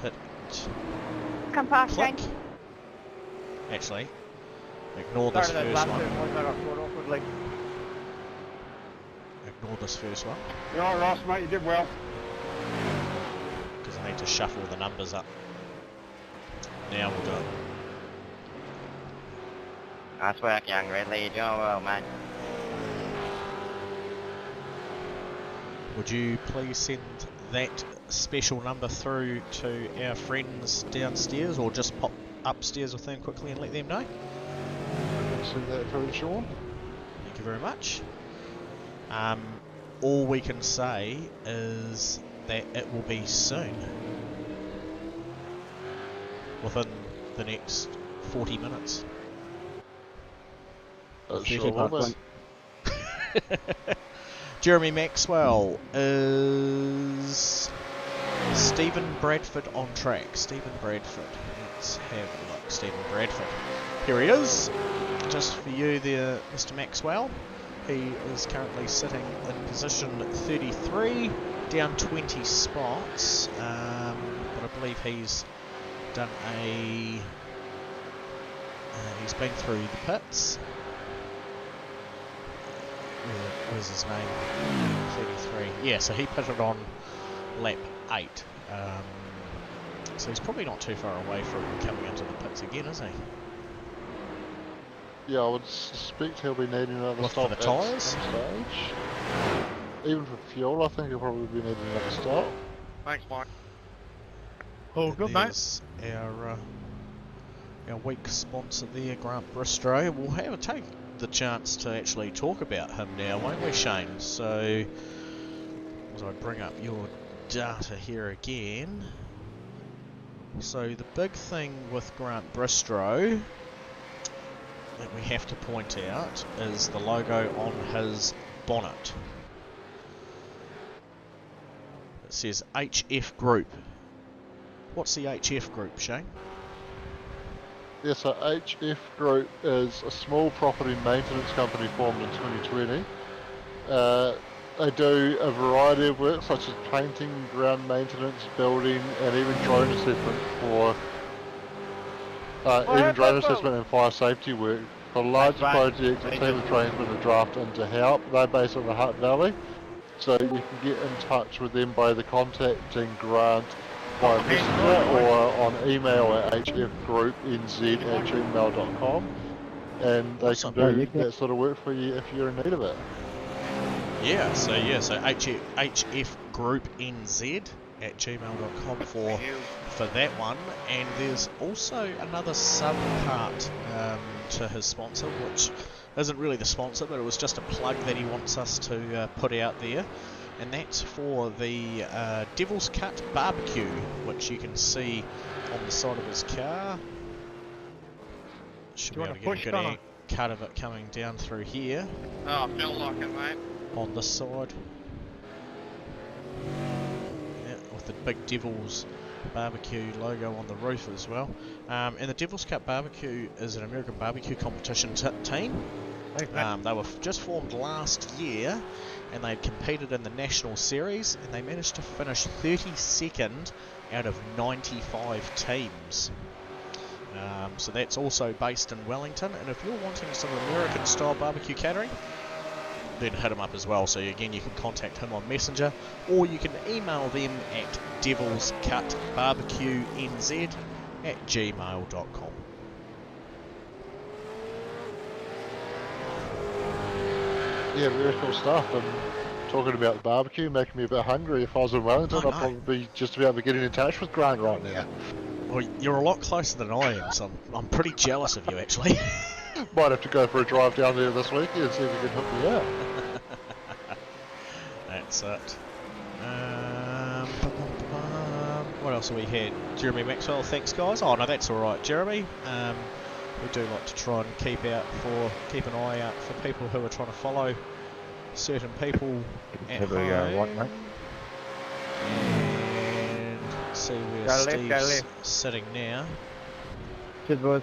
Hit Come past, click. Shane. Actually, ignore Sorry this to those first last two one. points I got caught awkwardly. Ignore this first one, You're all right, Ross, mate. You did well. because I need to shuffle the numbers up. Now we'll do it. Nice work, young Ridley. You're doing well, mate. Would you please send that special number through to our friends downstairs, or just pop upstairs with them quickly and let them know? Send that through, Sean. Thank you very much. All we can say is that it will be soon. Within the next 40 minutes. That 30 sure will minutes. be. Jeremy Maxwell is Stephen Bradford on track. Stephen Bradford. Let's have a look. Stephen Bradford. Here he is. Just for you there, Mr. Maxwell. He is currently sitting in position 33, down 20 spots. But I believe he's done a... he's been through the pits. Where's his name? 33. Yeah, so he pitted on lap 8. So he's probably not too far away from coming into the pits again, is he? Yeah, I would suspect he'll be needing another Look for stop the at tyres. some stage. Even for fuel, I think he'll probably be needing another stop. Thanks, Mike. All good, mate. There's our week sponsor there, Grant Bristow. We'll take the chance to actually talk about him now, won't we, Shane? So, as I bring up your data here again. So the big thing with Grant Bristow that we have to point out is the logo on his bonnet. It says HF Group. What's the HF Group, Shane? Yeah, so HF Group is a small property maintenance company formed in 2020. They do a variety of work such as painting, ground maintenance, building, and even drone assessment for and fire safety work. For larger projects, a team of tradesmen are drafted in to help. They're based on the Hutt Valley, so you can get in touch with them by contacting Grant via messenger or on email at hfgroupnz@gmail.com, and they can do that sort of work for you if you're in need of it. So HF Group NZ at gmail.com for that one. And there's also another sub part to his sponsor, which isn't really the sponsor, but it was just a plug that he wants us to put out there, and that's for the Devil's Cut barbecue, which you can see on the side of his car. Should be able to get a good cut of it coming down through here Oh, I felt like it, mate. on this side. Yeah, with the big Devil's Barbecue logo on the roof as well. And the Devil's Cup Barbecue is an American barbecue competition team. They were just formed last year, and they competed in the National Series, and they managed to finish 32nd out of 95 teams. So that's also based in Wellington, and if you're wanting some American style barbecue catering, then hit him up as well. So again, you can contact him on Messenger, or you can email them at devilscutbarbecuenz@gmail.com. Yeah, very cool stuff. And talking about the barbecue, making me a bit hungry. If I was in Wellington, I I'd know. probably be just about to getting in touch with Grant right now. Well, you're a lot closer than I am, so I'm pretty jealous of you actually. Might have to go for a drive down there this weekend and see if you can hook me up. That's it. What else have we had? Jeremy Maxwell, thanks guys. Oh no, that's alright, Jeremy. We do like to try and keep an eye out for people who are trying to follow certain people at home. Right, mate. And see where Go left, Steve's go left. sitting now. Cheers, boys.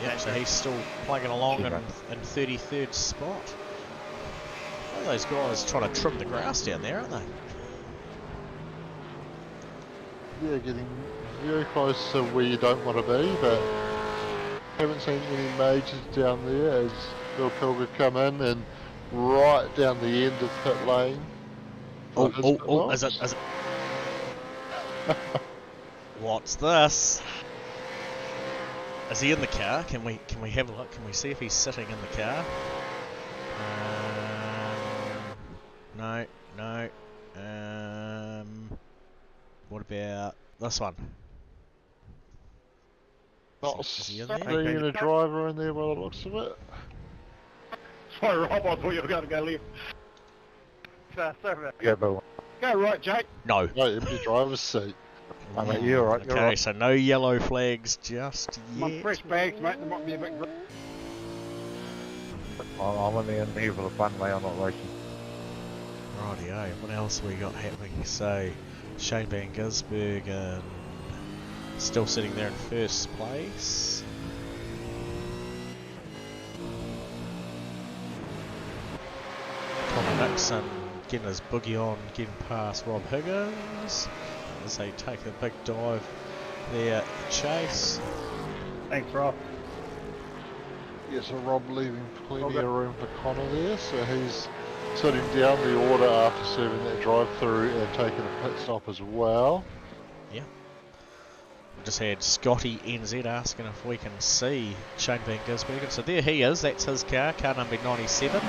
Yeah, so he's still plugging along in 33rd spot. Well, those guys trying to trim the grass down there, aren't they? Yeah, getting very close to where you don't want to be, but haven't seen any majors down there as Bill Pilger come in and right down the end of pit lane. Is it? What's this? Is he in the car? Can we have a look? Can we see if he's sitting in the car? No. What about this one? Not Is he in there? seeing a driver in there by the looks of it. Sorry, Rob, I thought you were going to go left. Sorry. Yeah, Bill. Go right, Jake. No. No, empty driver's seat. I mean, you're right, you're Okay, right. so no yellow flags just I'm on yet. fresh bags, mate. There might be a bit. I'm only in here for the fun, mate. I'm not racing. Rightio, what else we got happening? So, Shane Van Gisbergen still sitting there in first place. Connor Nixon getting his boogie on, getting past Rob Higgins as they take a big dive there at the chase. Thanks, Rob. Yeah, so Rob leaving plenty of room for Connor there, so he's sitting down the order after serving that drive-through and taking a pit stop as well. Yeah. We just had Scotty NZ asking if we can see Shane Van Gisbergen. So there he is, that's his car number 97,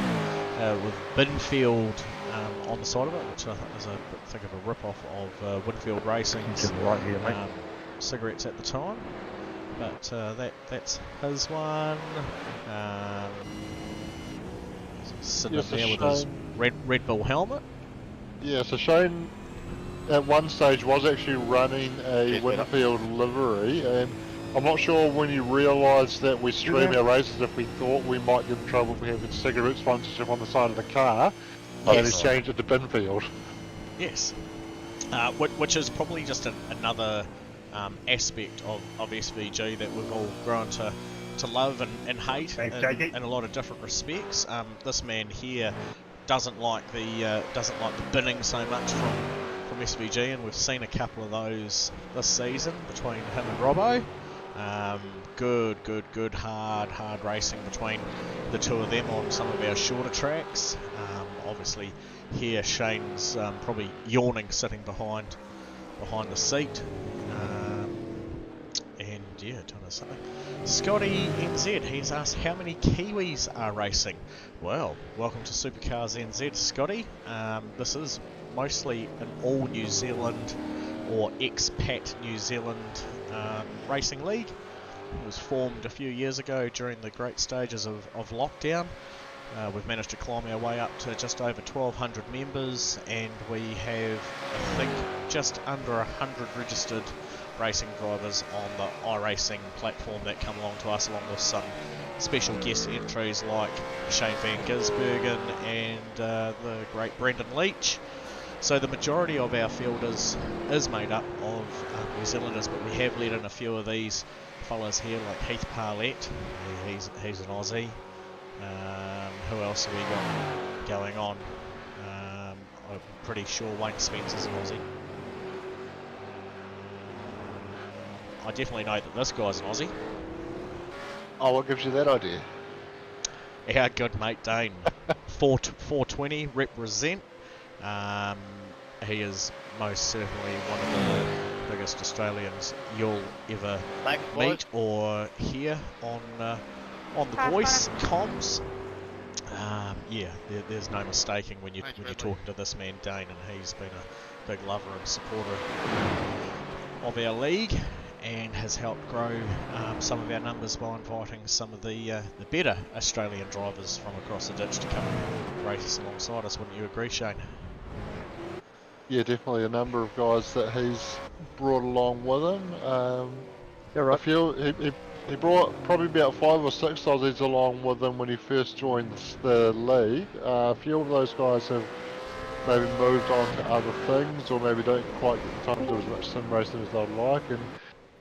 with Binfield on the side of it, which I think is a rip-off of Winfield Racing's Right here, mate. cigarettes at the time. But that's his one. Sitting Yes, so there with his Shane- Red Bull helmet. Yeah, so Shane at one stage was actually running a Winfield livery, and I'm not sure when he realised that we stream our races if we thought we might get in trouble for having cigarette sponsorship on the side of the car, and Yes. he changed it to Binfield. Yes. Which is probably just another aspect of SVG that we've all grown to love and hate Thanks, in Jakey. a lot of different respects. This man here doesn't like the binning so much from SVG, and we've seen a couple of those this season between him and Robbo. Good hard racing between the two of them on some of our shorter tracks. Obviously here Shane's probably yawning sitting behind the seat. And yeah, trying to say, Scotty NZ, he's asked how many Kiwis are racing. Well, welcome to Supercars NZ, Scotty. This is mostly an all New Zealand or expat New Zealand racing league. It was formed a few years ago during the great stages of lockdown. We've managed to climb our way up to just over 1,200 members, and we have, I think, just under 100 registered racing drivers on the iRacing platform that come along to us, along with some special guest entries like Shane van Gisbergen and the great Brendan Leach. So the majority of our field is made up of New Zealanders, but we have let in a few of these fellas here, like Heath Parlett. He's an Aussie. Who else have we got going on? I'm pretty sure Wayne Spencer's an Aussie. I definitely know that this guy's an Aussie. Oh, what gives you that idea? Our good mate Dane. 420 represent. He is most certainly one of the biggest Australians you'll ever Thanks, meet or hear on the voice comms. There's no mistaking when you're talking to this man Dane, and he's been a big lover and supporter of our league, and has helped grow some of our numbers by inviting some of the better Australian drivers from across the ditch to come and race alongside us. Wouldn't you agree, Shane? Yeah, definitely a number of guys that he's brought along with him. You're right. I feel he brought probably about 5 or 6 Aussies along with him when he first joined the league. A few of those guys have maybe moved on to other things, or maybe don't quite get the time to do as much sim racing as they'd like, and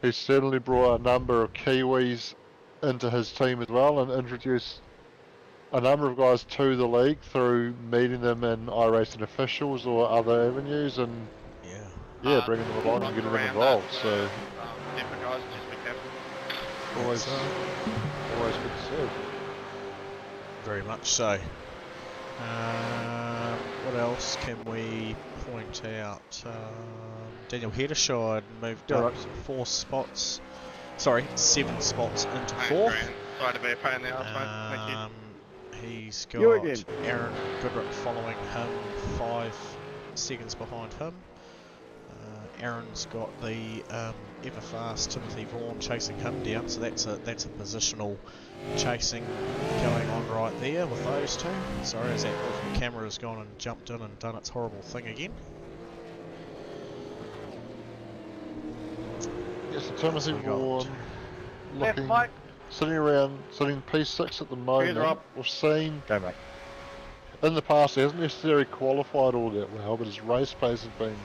he's certainly brought a number of Kiwis into his team as well, and introduced a number of guys to the league through meeting them in iRacing officials or other avenues, and bringing them along and getting them involved. So different guys just be careful. always good to see. Very much so. What else can we point out? Daniel Heddershide moved up 7 spots into 4th. Sorry to be a pain in the ass, mate. Thank you. He's got You again. Aaron Goodrick following him, 5 seconds behind him. Aaron's got the ever fast Timothy Vaughan chasing him down, so that's a positional chasing going on right there with those two. Sorry, as that awful camera has gone and jumped in and done its horrible thing again. Yes, so Timothy Vaughan Left, looking, Mike. sitting P6 at the moment. Rob. We've seen Go, mate. in the past he hasn't necessarily qualified all that well, but his race pace has been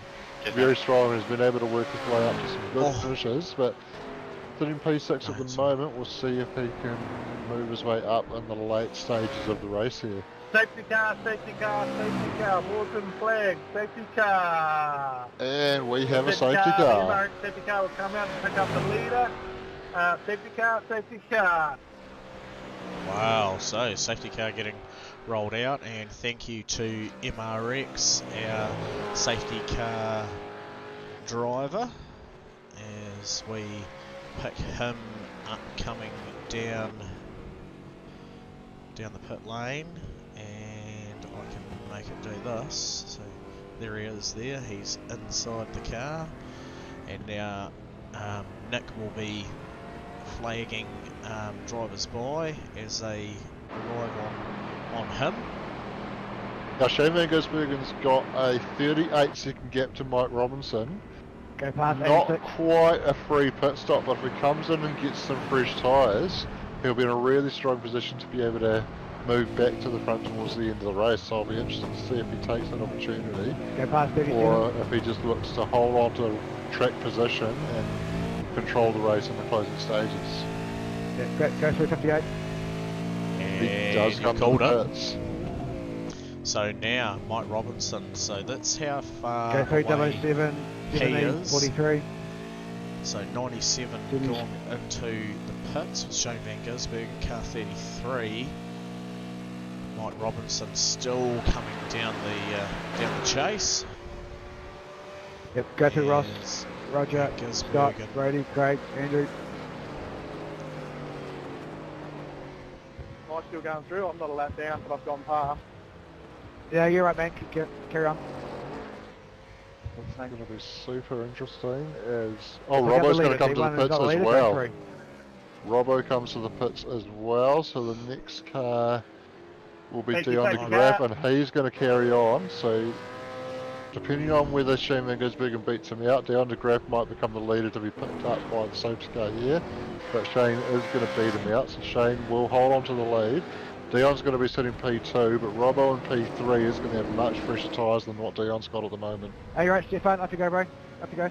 very strong, and he's been able to work his way up to some good finishes. But sitting P6 at the moment, we'll see if he can move his way up in the late stages of the race here. Safety car, safety car, safety car, Walton flag, safety car. And we have a safety car. Safety car will come out and pick up the leader. Safety car, safety car. Wow, so safety car getting rolled out, and thank you to MRX, our safety car driver, as we pick him up coming down the pit lane, and I can make it do this. So there he is there, he's inside the car, and now Nick will be flagging drivers by as they arrive on him. Now Shane van Gisbergen's got a 38-second gap to Mike Robinson. Go past Not 86. quite a free pit stop, but if he comes in and gets some fresh tyres, he'll be in a really strong position to be able to move back to the front towards the end of the race. So I'll be interested to see if he takes that opportunity, Go past 37. or if he just looks to hold on to track position and control the race in the closing stages. Yeah, go through 58. He does come to called the it. pits. So now Mike Robinson. So that's how far Go through away 77, he 70, is. 43. So 97 Finish. gone into the pits with Shane van Gisbergen, car 33. Mike Robinson still coming down the chase. Yep, go through Ross, As Roger, Scott, Gisbergen. Brady, Craig, Andrew. Am I still going through? I'm not a lap down, but I've gone past. Yeah, you're right, man. Carry on. It's going to be super interesting as... Oh, Look out Robbo's the going leader. to come to Anyone the who's pits not a as leader, go well. through. Robbo comes to the pits as well, so the next car will be Thank you, Dion thank de you, Graaf, car. and he's going to carry on, so Depending on whether Shane Van Gisbergen beats him out, Dion de Graaf might become the leader to be picked up by the safety car here. But Shane is going to beat him out, so Shane will hold on to the lead. Dion's going to be sitting P2, but Robbo in P3 is going to have much fresher tyres than what Dion's got at the moment. Hey, you're right, Stefan. Up you go, bro. Up you go.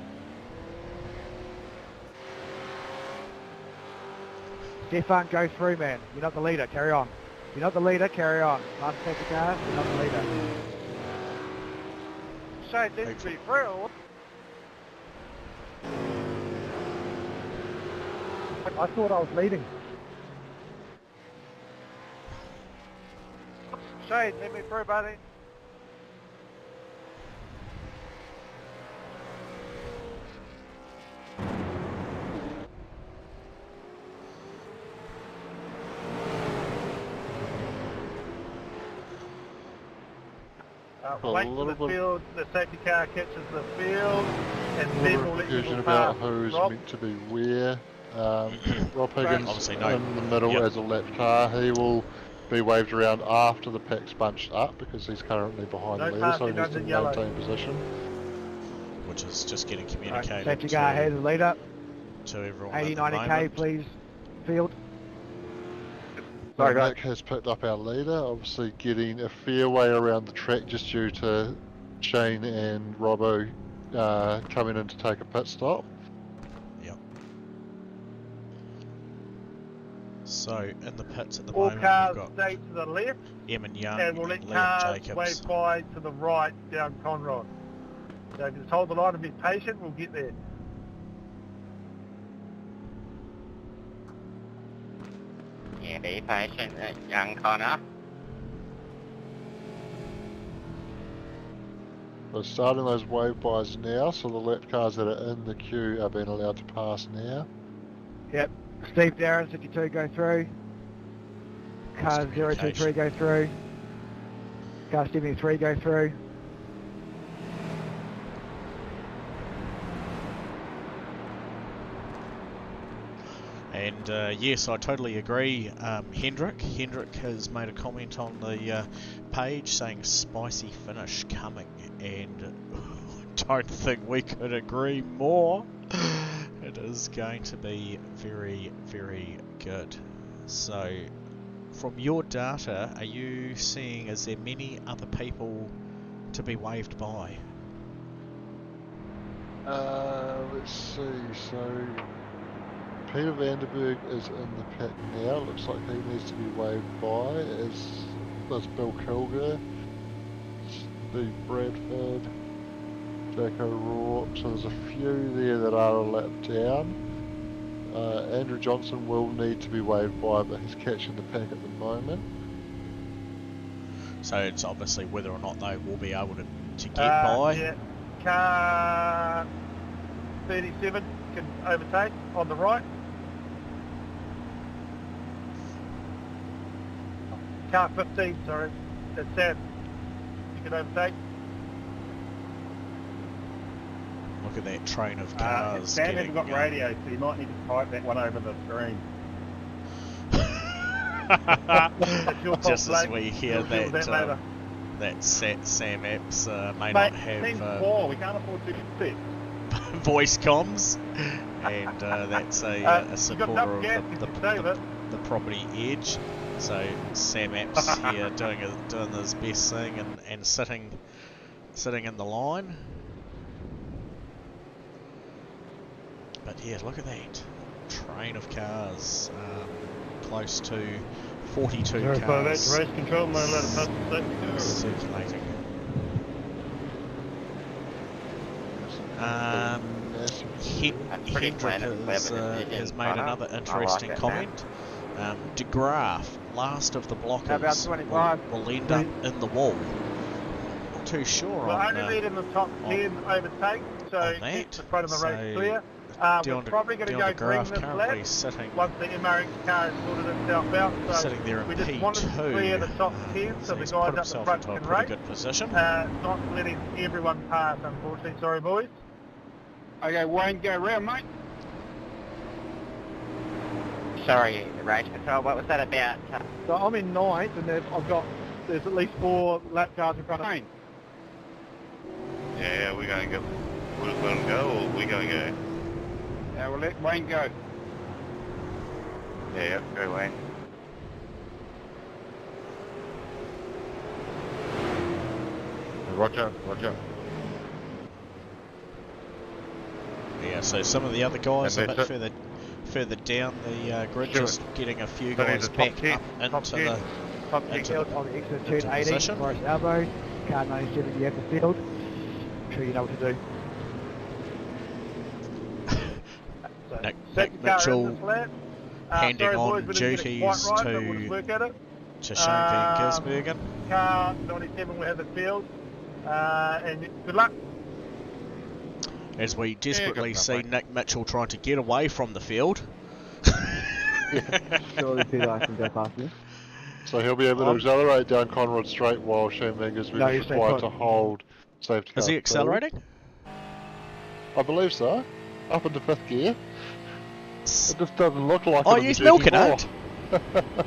Stefan, go through, man. You're not the leader. Carry on. You're not the leader. Carry on. Last safety car. You're not the leader. Shane didn't be through. I thought I was leading. Shane, let me through, buddy. Wait for the field, the safety car catches the field, and then we'll let Confusion you about pass. who's Rob? meant to be where. Rob Higgins Obviously no. in the middle Yep. as a lap car. He will be waved around after the pack's bunched up because he's currently behind No the leader, so passing he needs under to yellow. maintain position. Which is just getting communicated Safety car ahead of the leader. to everyone 80, at the 90k, moment. please. Field. So Nick has picked up our leader, obviously getting a fair way around the track just due to Shane and Robbo coming in to take a pit stop. Yep. So in the pits at the All moment cars we've got stay to the left, Eamon Young and we'll and let Liam cars Jacobs. wave by to the right down Conrod. So if you just hold the line and be patient, we'll get there. Yeah, be patient, young Connor. We're starting those wave bys now, so the lap cars that are in the queue are being allowed to pass now. Yep. Steve Darren, 52, go through. Car 023, go through. Car 73, go through. And yes, I totally agree. Hendrick has made a comment on the page saying spicy finish coming, and I don't think we could agree more. It is going to be very, very good. So, from your data, are you seeing, is there many other people to be waved by? Let's see, so Peter Vanderberg is in the pack now. Looks like he needs to be waved by, as does Bill Kilger, Steve Bradford, Jack O'Rourke. So there's a few there that are a lap down. Andrew Johnson will need to be waved by, but he's catching the pack at the moment. So it's obviously whether or not they will be able to get by. Yeah. Car 37 can overtake on the right. Car 15, sorry. That's Sam. You can overtake. Look at that train of cars. Sam getting, hasn't got radio, so you might need to type that one over the screen. That's your fault, Just as Blake. we hear We'll deal with that, later. that Sam Epps may Mate, not have team's 4, we can't afford to fit. voice comms, and that's a You got supporter enough gas, of you the, can save it. the property edge. So Sam Epps here doing his best thing and sitting in the line. But yeah, look at that train of cars, close to 42 That's cars race control, no let it pass the safety car. circulating. That's pretty Hendrick plain and has clever decision, made Connor. another I like interesting it, comment. De Graaf, last of the blockers, How about 25? will end up in the wall. Not too sure We're on, only leading the top 10 overtake, so on keep that. the front of the race So, clear. Dion We're probably going to Dion go de green Graaf this currently lap sitting once the MRX car has sorted itself out. So sitting there in we just wanted to P2. clear the top 10 so the he's guys put up the himself front into a can pretty race. good position. Not letting everyone pass, unfortunately. Sorry, boys. Okay, Wayne, go round, mate. Sorry, race control, what was that about? So I'm in 9th, and there's at least 4 lap cars in front of me. Wayne. are we going to go? We're going to go, or we going to go? Yeah, we'll let Wayne go. Yeah, go Wayne. Roger, Roger. Yeah, so some of the other guys a And bit that's further down the grid, Sure. just getting a few Don't need guys the back top 10, up top into 10. the Top 10 into field the- on the exit into 280, position. Forest Elbow, car 97, you have the field. I'm sure you know what to do. So, Nick second car Mitchell in this lap. handing Sorry, boys, on we didn't get it quite duties right, but we'll just work at it. to Shane Van Gisbergen. Car 97 will have the field. And good luck. As we desperately enough, see mate. Nick Mitchell trying to get away from the field. Surely Peter, I can go past you. So he'll be able to accelerate down Conrad Straight while Shane Van No, Gisbergen you is stay required put. to hold safety car. Is he through. accelerating? I believe so. Up into 5th gear. S- It just doesn't look like Oh, it. in the he's milking GT4.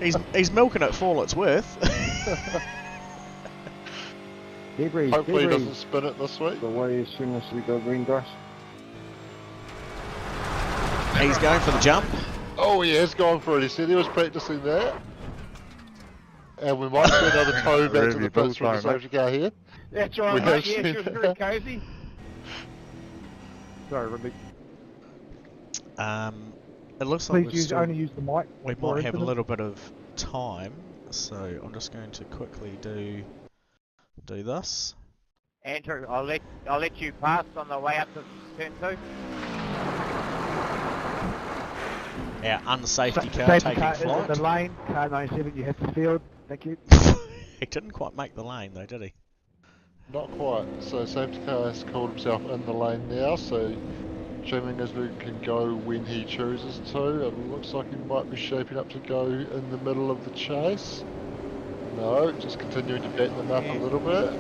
it. He's milking it for all it's worth. Debris, Hopefully he debris. doesn't spin it this week. The way as soon as we go green grass. He's going for the jump. Oh, he has gone for it. He said he was practicing that. And we might see another toe back to the pits from the safety car here. That's We right, have mate. Yeah, seen she was very that. cosy. Sorry, Ruby. It looks like Please only use the mic. we for might have a incidents. little bit of time, so I'm just going to quickly do this. Andrew, I'll let you pass on the way up to turn 2. Our unsafety car Safety taking car is in flight. the lane, car 97, you have the field. Thank you. He didn't quite make the lane though, did he? Not quite. So safety car has called himself in the lane now, so Shane Van Gisbergen can go when he chooses to. It looks like he might be shaping up to go in the middle of the chase. No, just continuing to back them up a little bit.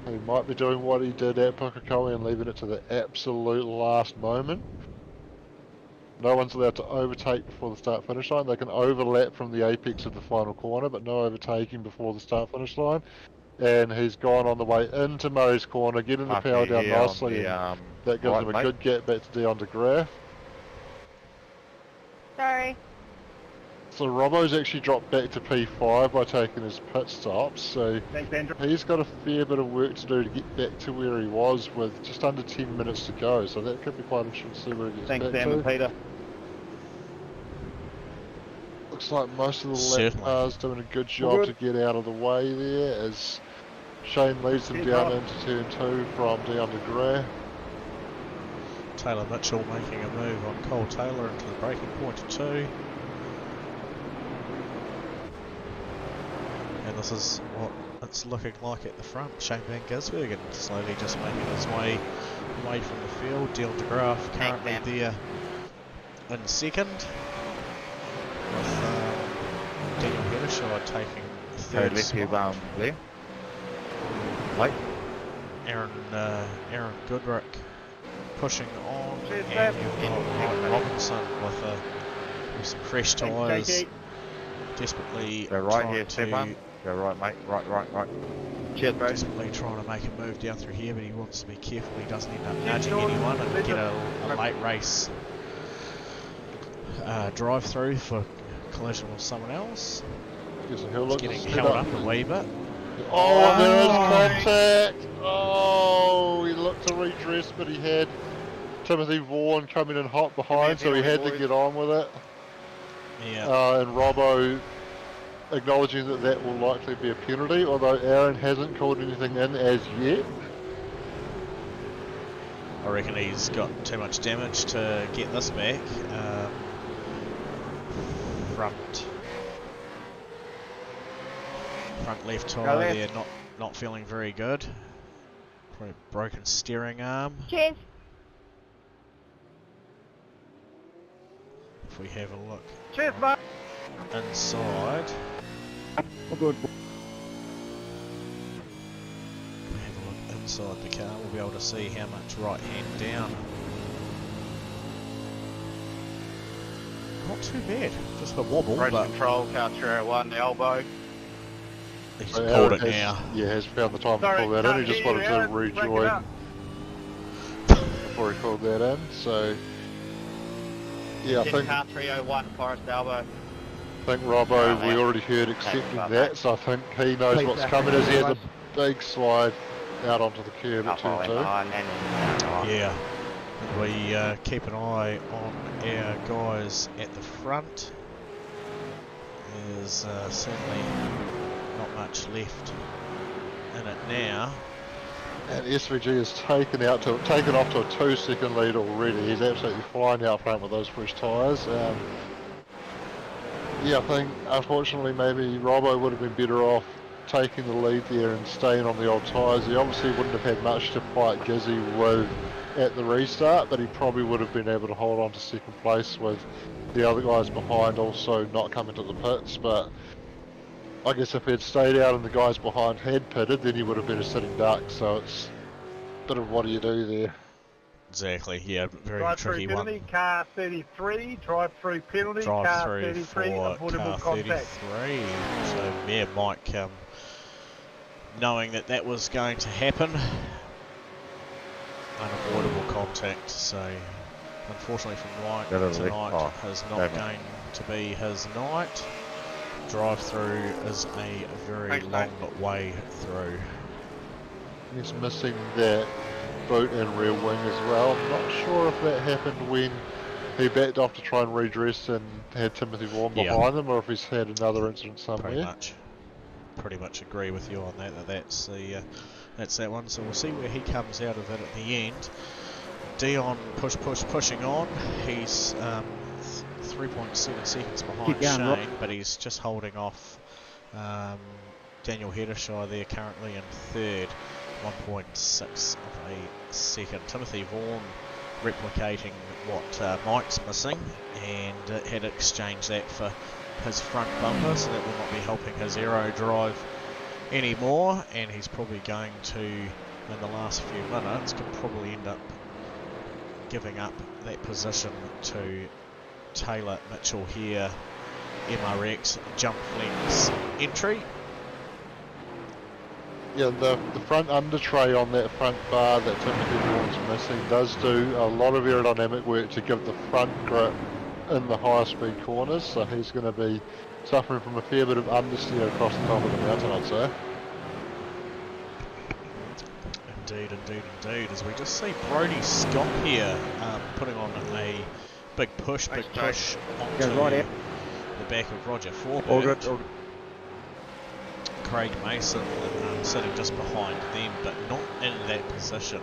He might be doing what he did at Pukekohe and leaving it to the absolute last moment. No one's allowed to overtake before the start-finish line. They can overlap from the apex of the final corner, but no overtaking before the start-finish line. And he's gone on the way into Murray's corner, getting the power down nicely. And that gives him a good gap back to Dion de Graaf. Sorry. So Robbo's actually dropped back to P5 by taking his pit stops, so Thanks, Andrew. he's got a fair bit of work to do to get back to where he was with just under 10 minutes to go, so that could be quite interesting to see where he gets Thanks, back Sam to. and Peter. Looks like most of the lap Certainly. cars doing a good job to get out of the way there as Shane leads them down into turn 2 from Dion de Graaf. Taylor Mitchell making a move on Cole Taylor into the braking point of 2. And this is what it's looking like at the front. Shane Van Gisbergen slowly just making his way away from the field. Dion de Graaf currently Sam. there in second. With Daniel Heddershire taking third spot. Aaron Goodrick pushing on, Cheers, and Sam. you've got Ryan Robinson with some fresh tyres, Thanks, desperately Go right trying here, to Stefan. Go right, mate. Right. Cheers, bro. desperately trying to make a move down through here, but he wants to be careful he doesn't end up nudging anyone and get a late race drive through for collision with someone else. Guess he'll It's look getting to held speed up a wee bit. Oh, there's contact! Oh, he looked to redress, but he had Timothy Vaughan coming in hot behind, so he had to get on with it. Yeah. And Robbo acknowledging that that will likely be a penalty, although Aaron hasn't called anything in as yet. I reckon he's got too much damage to get this back. Front left tyre left. there, not feeling very good. Probably broken steering arm. Cheers. If we have a look Cheers, mate. inside, All good. if we have a look inside the car, we'll be able to see how much right hand down. Not too bad, just a wobble, Race but control, car 301, the elbow. He's So pulled Aaron it now. has found the time Sorry, to pull that in. can't He just hear you, wanted to Aaron. Break it rejoin up. before he called that in. So yeah, I think car 301, Forest Elbow. Robbo, we already heard accepting Thanks, that, so I think he knows Please, what's Zach, coming as he has a guys. big slide out onto the curb at turn 2. Yeah. And we keep an eye on our guys at the front. There's certainly not much left in it now. And SVG has taken off to a 2-second lead already. He's absolutely flying out front with those fresh tyres. Yeah, I think unfortunately maybe Robbo would have been better off taking the lead there and staying on the old tyres. He obviously wouldn't have had much to fight Gizzy with at the restart, but he probably would have been able to hold on to second place with the other guys behind also not coming to the pits. But I guess if he had stayed out and the guys behind had pitted, then he would have been a sitting duck. So it's a bit of what do you do there. Exactly, yeah, very Drive-through tricky penalty, one. car 33. Drive-through penalty, car Drive-through 33. for Avoidable car contact. 33. So, yeah, Mike, knowing that was going to happen, unavoidable contact. So, unfortunately for Mike, tonight is not going to be his night. Drive-through is a very long way through. He's missing that boot and rear wing as well. I'm not sure if that happened when he backed off to try and redress and had Timothy Vaughan behind him, or if he's had another incident somewhere. Pretty much agree with you on that. That's that one. So we'll see where he comes out of it at the end. Dion pushing on. He's 3.7 seconds behind Shane, but he's just holding off Daniel Heddershaw there currently in third. 1.6 of a second. Timothy Vaughan replicating what Mike's missing, and had exchanged that for his front bumper, so that will not be helping his aero drive anymore, and he's probably going to, in the last few minutes, could probably end up giving up that position to Taylor Mitchell here. MRX jump flex entry. Yeah, the front under tray on that front bar that Timothy Vaughan's missing does do a lot of aerodynamic work to give the front grip in the higher speed corners, so he's going to be suffering from a fair bit of understeer across the top of the mountain, I'd say. Indeed, as we just see Brody Scott here putting on a big push onto the back of Roger Forbert. Craig Mason sitting just behind them, but not in that position.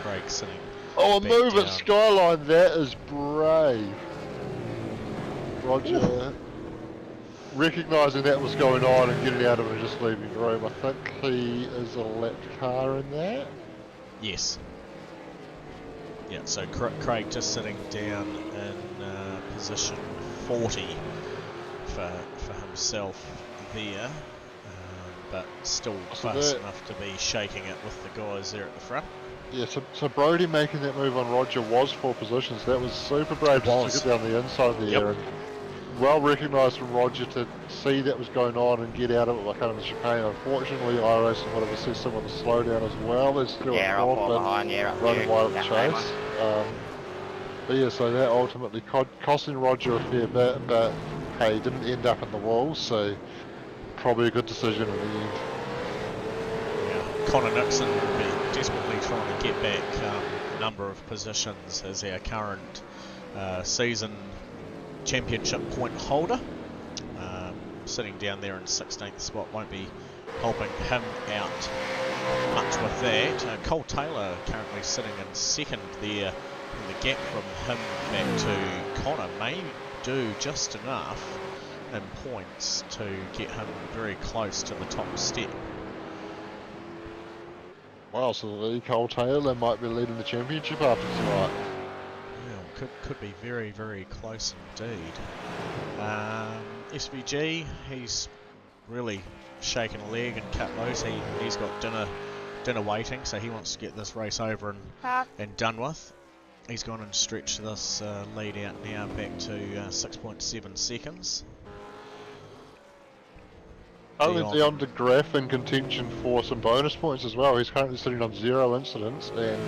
Craig sitting. Oh, a move at Skyline, that is brave. Roger recognising that was going on and getting out of it and just leaving room. I think he is a lapped car in that. Yes. Yeah, so Craig just sitting down in position 40 for himself there. But still fast enough to be shaking it with the guys there at the front. Yeah, so Brody making that move on Roger was 4 positions. That was super brave just to get down the inside there. And well recognised from Roger to see that was going on and get out of it by cutting the chicane. Unfortunately, iRacing would have assessed some of the slowdown as well. There's still a running wide of the chase. But yeah, so that ultimately costing Roger a fair bit, but hey, he didn't end up in the wall, so probably a good decision in the end. Yeah, Connor Nixon will be desperately trying to get back a number of positions as our current season championship point holder. Sitting down there in 16th spot won't be helping him out much with that. Cole Taylor currently sitting in second there, and the gap from him back to Connor may do just enough in points to get him very close to the top step. Wow, so Cole Taylor might be leading the championship after tonight. Yeah, could be very, very close indeed. SVG, he's really shaken a leg and cut loose. He's got dinner waiting, so he wants to get this race over and done with. He's gone and stretched this lead out now back to 6.7 seconds. Currently Dion de Graaf in contention for some bonus points as well. He's currently sitting on 0 incidents, and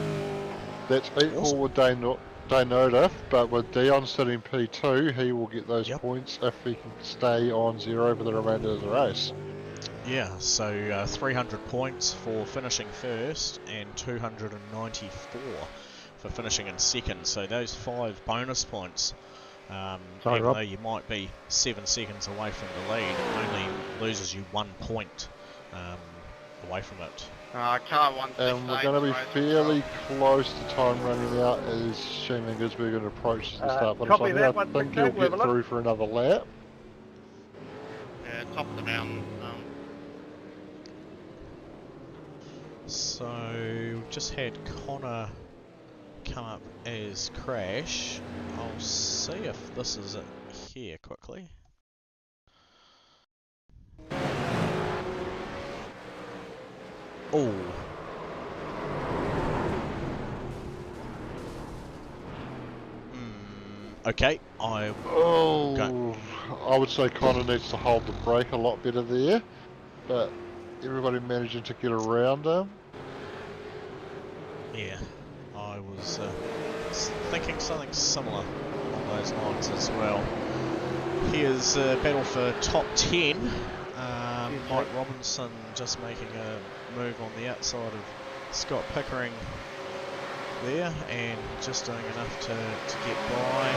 that's equal Awesome. with Danoda, but with Dion sitting P2, he will get those Yep. points if he can stay on 0 for the remainder of the race. Yeah, so 300 points for finishing first and 294 for finishing in second. So those 5 bonus points, Sorry, even Rob. though you might be 7 seconds away from the lead, it only loses you 1 point away from it. Car 168. And we're going to be fairly close to time running out as Shane Van Gisbergen approaches the start. But copy that, I think he'll get through for another lap. Yeah, top of the mountain. So just had Connor come up as Crash. I'll see if this is it here quickly. Oh. Okay, I would say Connor needs to hold the brake a lot better there, but everybody managing to get around him. Yeah, I was thinking something similar along those lines as well. Here's a battle for top 10. Mike Robinson just making a move on the outside of Scott Pickering there, and just doing enough to get by.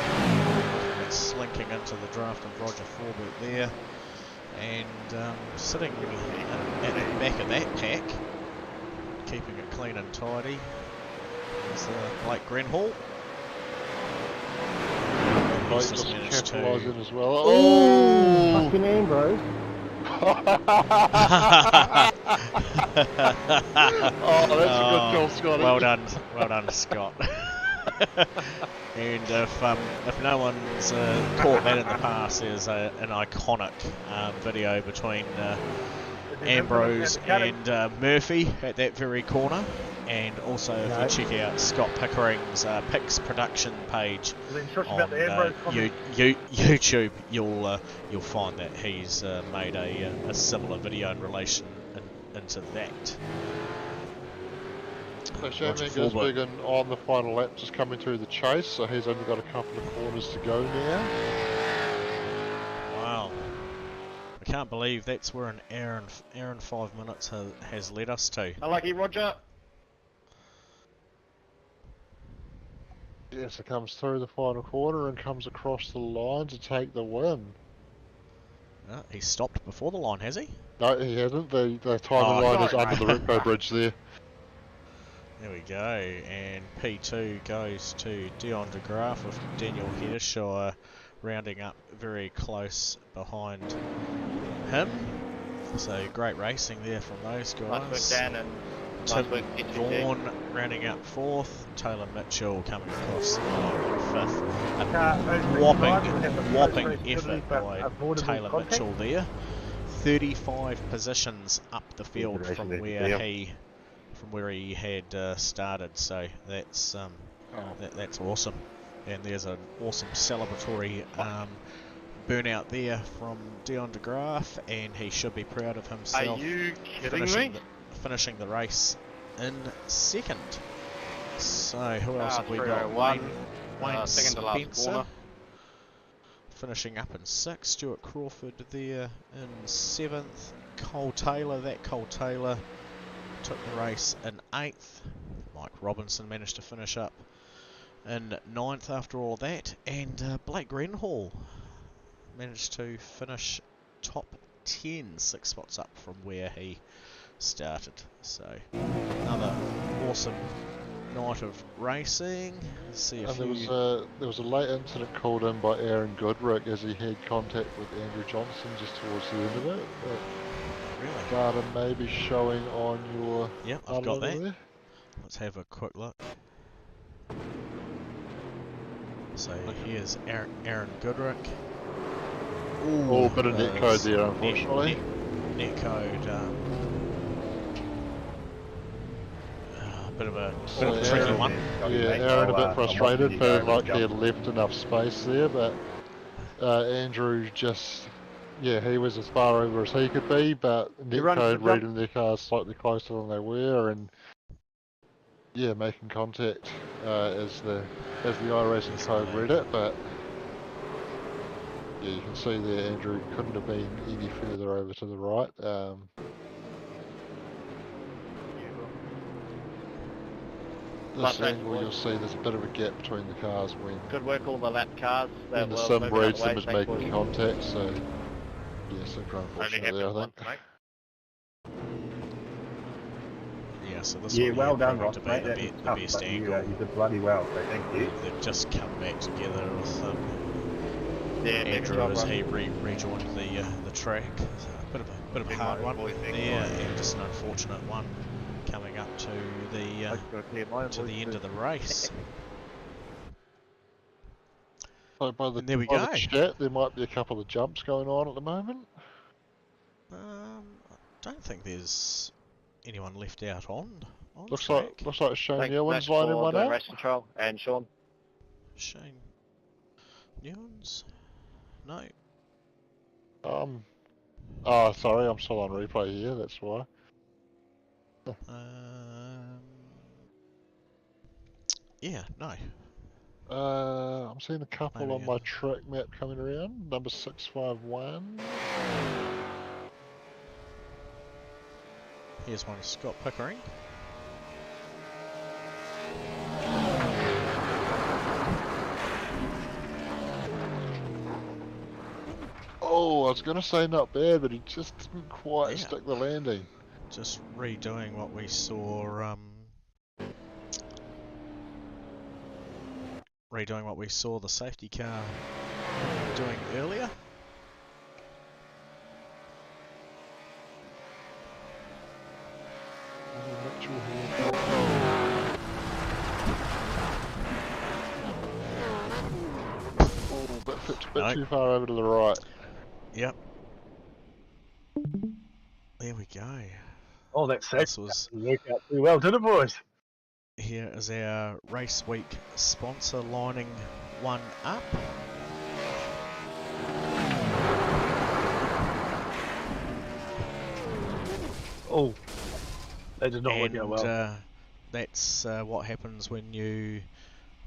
And slinking into the draft of Roger Forbert there, and sitting at the back of that pack, keeping it clean and tidy, is Blake Grenhall. Blake just capitalising as well. Oh! Fucking Ambrose. Oh, that's a good goal, Scotty. Well done, Scott. And if no one's caught that in the past, there's an iconic video between Ambrose and Murphy at that very corner. And also, if you check out Scott Pickering's Pix production page on YouTube, you'll find that he's made a similar video in relation into that. So Shane Van Gisbergen on the final lap, just coming through the chase, so he's only got a couple of corners to go now. Wow. I can't believe that's where an hour and 5 minutes has led us to. Unlucky, Roger. Yes, it comes through the final corner and comes across the line to take the win. He stopped before the line, has he? No, he hasn't. The timing line is under the Ripco bridge there. There we go, and P2 goes to Dion de Graaf with Daniel Hedeshire rounding up very close behind him. So great racing there from those guys. Tim Vaughan rounding up fourth, Taylor Mitchell coming across fifth. A whopping effort by Taylor Mitchell there. 35 positions up the field from where he had started, so that's awesome. And there's an awesome celebratory burnout there from Dion de Graaf, and he should be proud of himself. Are you kidding me? Finishing the race in second. So who else have we got? 301. Wayne Second to last Spencer corner. finishing up in sixth. Stuart Crawford there in seventh. Cole Taylor took the race in eighth. Mike Robinson managed to finish up in ninth after all that, and Blake Grenhall managed to finish top 10, 6 spots up from where he started. So another awesome night of racing. Let's see if there was a late incident called in by Aaron Goodrick as he had contact with Andrew Johnson just towards the end of it. Really? Data may be showing on your. Yep, I've got that. There. Let's have a quick look. So here's Aaron Goodrick. Oh, bit of net code there, unfortunately. Net code. Bit of a tricky one. Yeah, Aaron a bit frustrated, feeling like he had left enough space there, but Andrew just Yeah, he was as far over as he could be, but You run Netcode for jump? reading their cars slightly closer than they were, and yeah, making contact as the iRacing code read it. But yeah, you can see there Andrew couldn't have been any further over to the right. This angle, you'll see there's a bit of a gap between the cars when Good work, all the lap cars that the were sim moving out reads the way. them as Thanks, making boys. contact. So yeah, super Only unfortunate there, I happened think. once, mate. Yeah, so this Yeah, one well here done, proving Ross, to be mate. the, That was the tough, best but angle. you did bloody well, so thank you. They've just come back together with Yeah, good Andrew job, as Ross. he rejoined the track. So a bit of a hard one there, and just an unfortunate one coming up to the end of the race. So by the And there we by the go. chat, there might be a couple of jumps going on at the moment. I don't think there's anyone left out on Looks track. like Shane Thanks, Ewan's Max, lining for one doing out. race control, and Sean. Shane Newlands? No. Oh, sorry, I'm still on replay here. That's why. Yeah, no. I'm seeing a couple on my track map coming around. Number 651. Here's one, Scott Pickering. Oh, I was going to say not bad, but he just didn't quite stick the landing. Just redoing what we saw, the safety car doing earlier. Oh, bit too far over to the right. Yep. There we go. Oh, that's This was worked out pretty well, didn't it, boys? Here is our race week sponsor lining one up. Oh, they did not work out well. That's what happens when you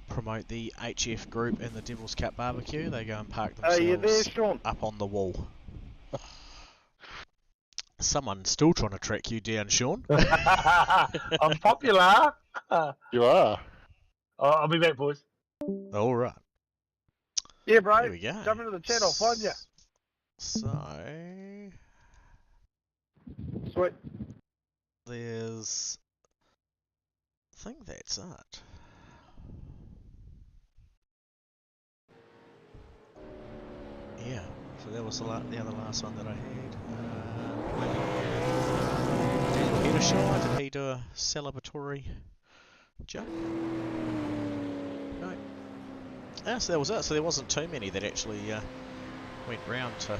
promote the HF group and the Devil's Cup barbecue. They go and park themselves Are you there, Sean? up on the wall. Someone's still trying to track you down, Sean. I'm popular. You are. I'll be back, boys. All right. Yeah, bro. There we go. Jump into the chat, I'll find you. So... Sweet. There's... I think that's it. Yeah, so that was the other last one that I had. Daniel Heddershaw, did he do a celebratory jump? No. Ah, so that was it. So there wasn't too many that actually went round to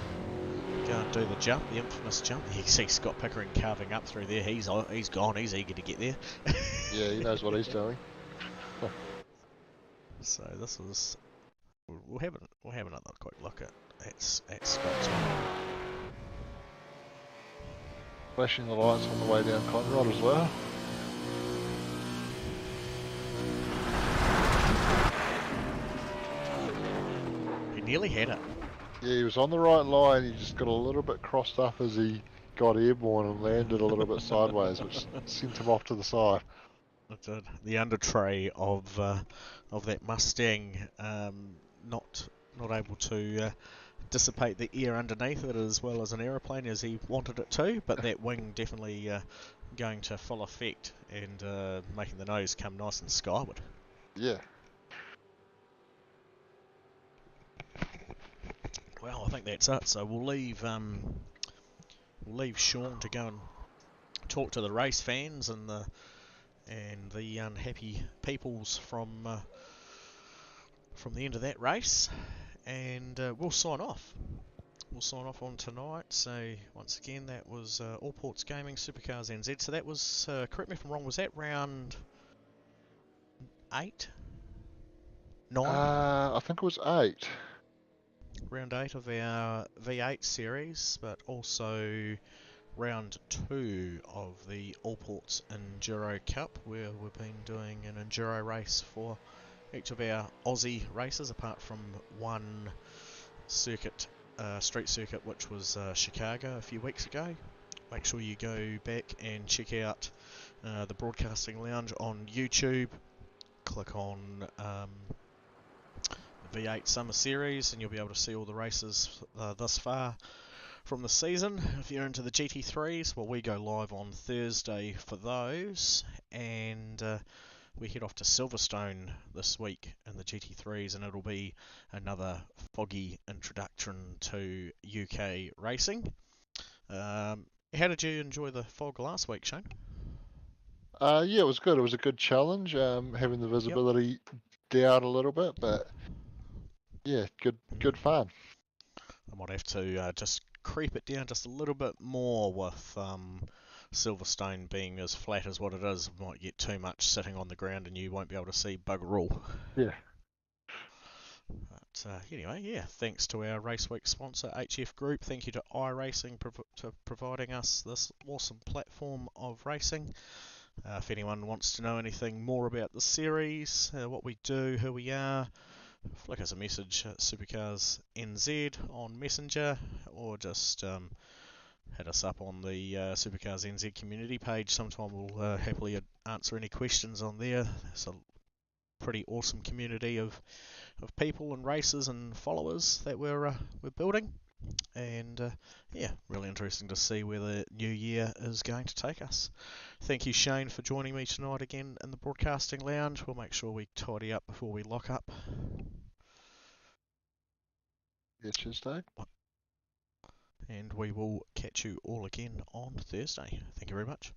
go and do the jump, the infamous jump. You see Scott Pickering carving up through there. He's gone. He's eager to get there. Yeah, he knows what he's doing. So this was. We'll have another quick look at Scott's one. Flashing the lights on the way down Conrod as well. He nearly had it. Yeah, he was on the right line. He just got a little bit crossed up as he got airborne and landed a little bit sideways, which sent him off to the side. It did. The under tray of that Mustang not able to dissipate the air underneath it as well as an aeroplane as he wanted it to, but that wing definitely going to full effect and making the nose come nice and skyward. Yeah. Well, I think that's it. So we'll leave Sean to go and talk to the race fans and the unhappy peoples from the end of that race, and we'll sign off. We'll sign off on tonight. So once again, that was Allports Gaming Supercars NZ. So that was, correct me if I'm wrong, was that round 8? 9? I think it was 8. round 8 of our V8 series, but also round 2 of the Allports Enduro Cup, where we've been doing an Enduro race for each of our Aussie races, apart from one circuit, street circuit, which was Chicago a few weeks ago. Make sure you go back and check out the Broadcasting Lounge on YouTube. Click on the V8 Summer Series and you'll be able to see all the races thus far from the season. If you're into the GT3s, well, we go live on Thursday for those, and we head off to Silverstone this week in the GT3s, and it'll be another foggy introduction to UK racing. How did you enjoy the fog last week, Shane? Yeah, it was good. It was a good challenge, having the visibility down a little bit, but yeah, good fun. I might have to just creep it down just a little bit more with Silverstone being as flat as what it is. Might get too much sitting on the ground and you won't be able to see bugger all. Yeah. But anyway, yeah, thanks to our Race Week sponsor, HF Group. Thank you to iRacing for providing us this awesome platform of racing. If anyone wants to know anything more about the series, what we do, who we are, flick us a message at Supercars NZ on Messenger, or just hit us up on the Supercars NZ community page. Sometime we'll happily answer any questions on there. It's a pretty awesome community of people and racers and followers that we're building, and yeah, really interesting to see where the new year is going to take us. Thank you, Shane, for joining me tonight again in the Broadcasting Lounge. We'll make sure we tidy up before we lock up. Yeah, cheers, Dave. And we will catch you all again on Thursday. Thank you very much.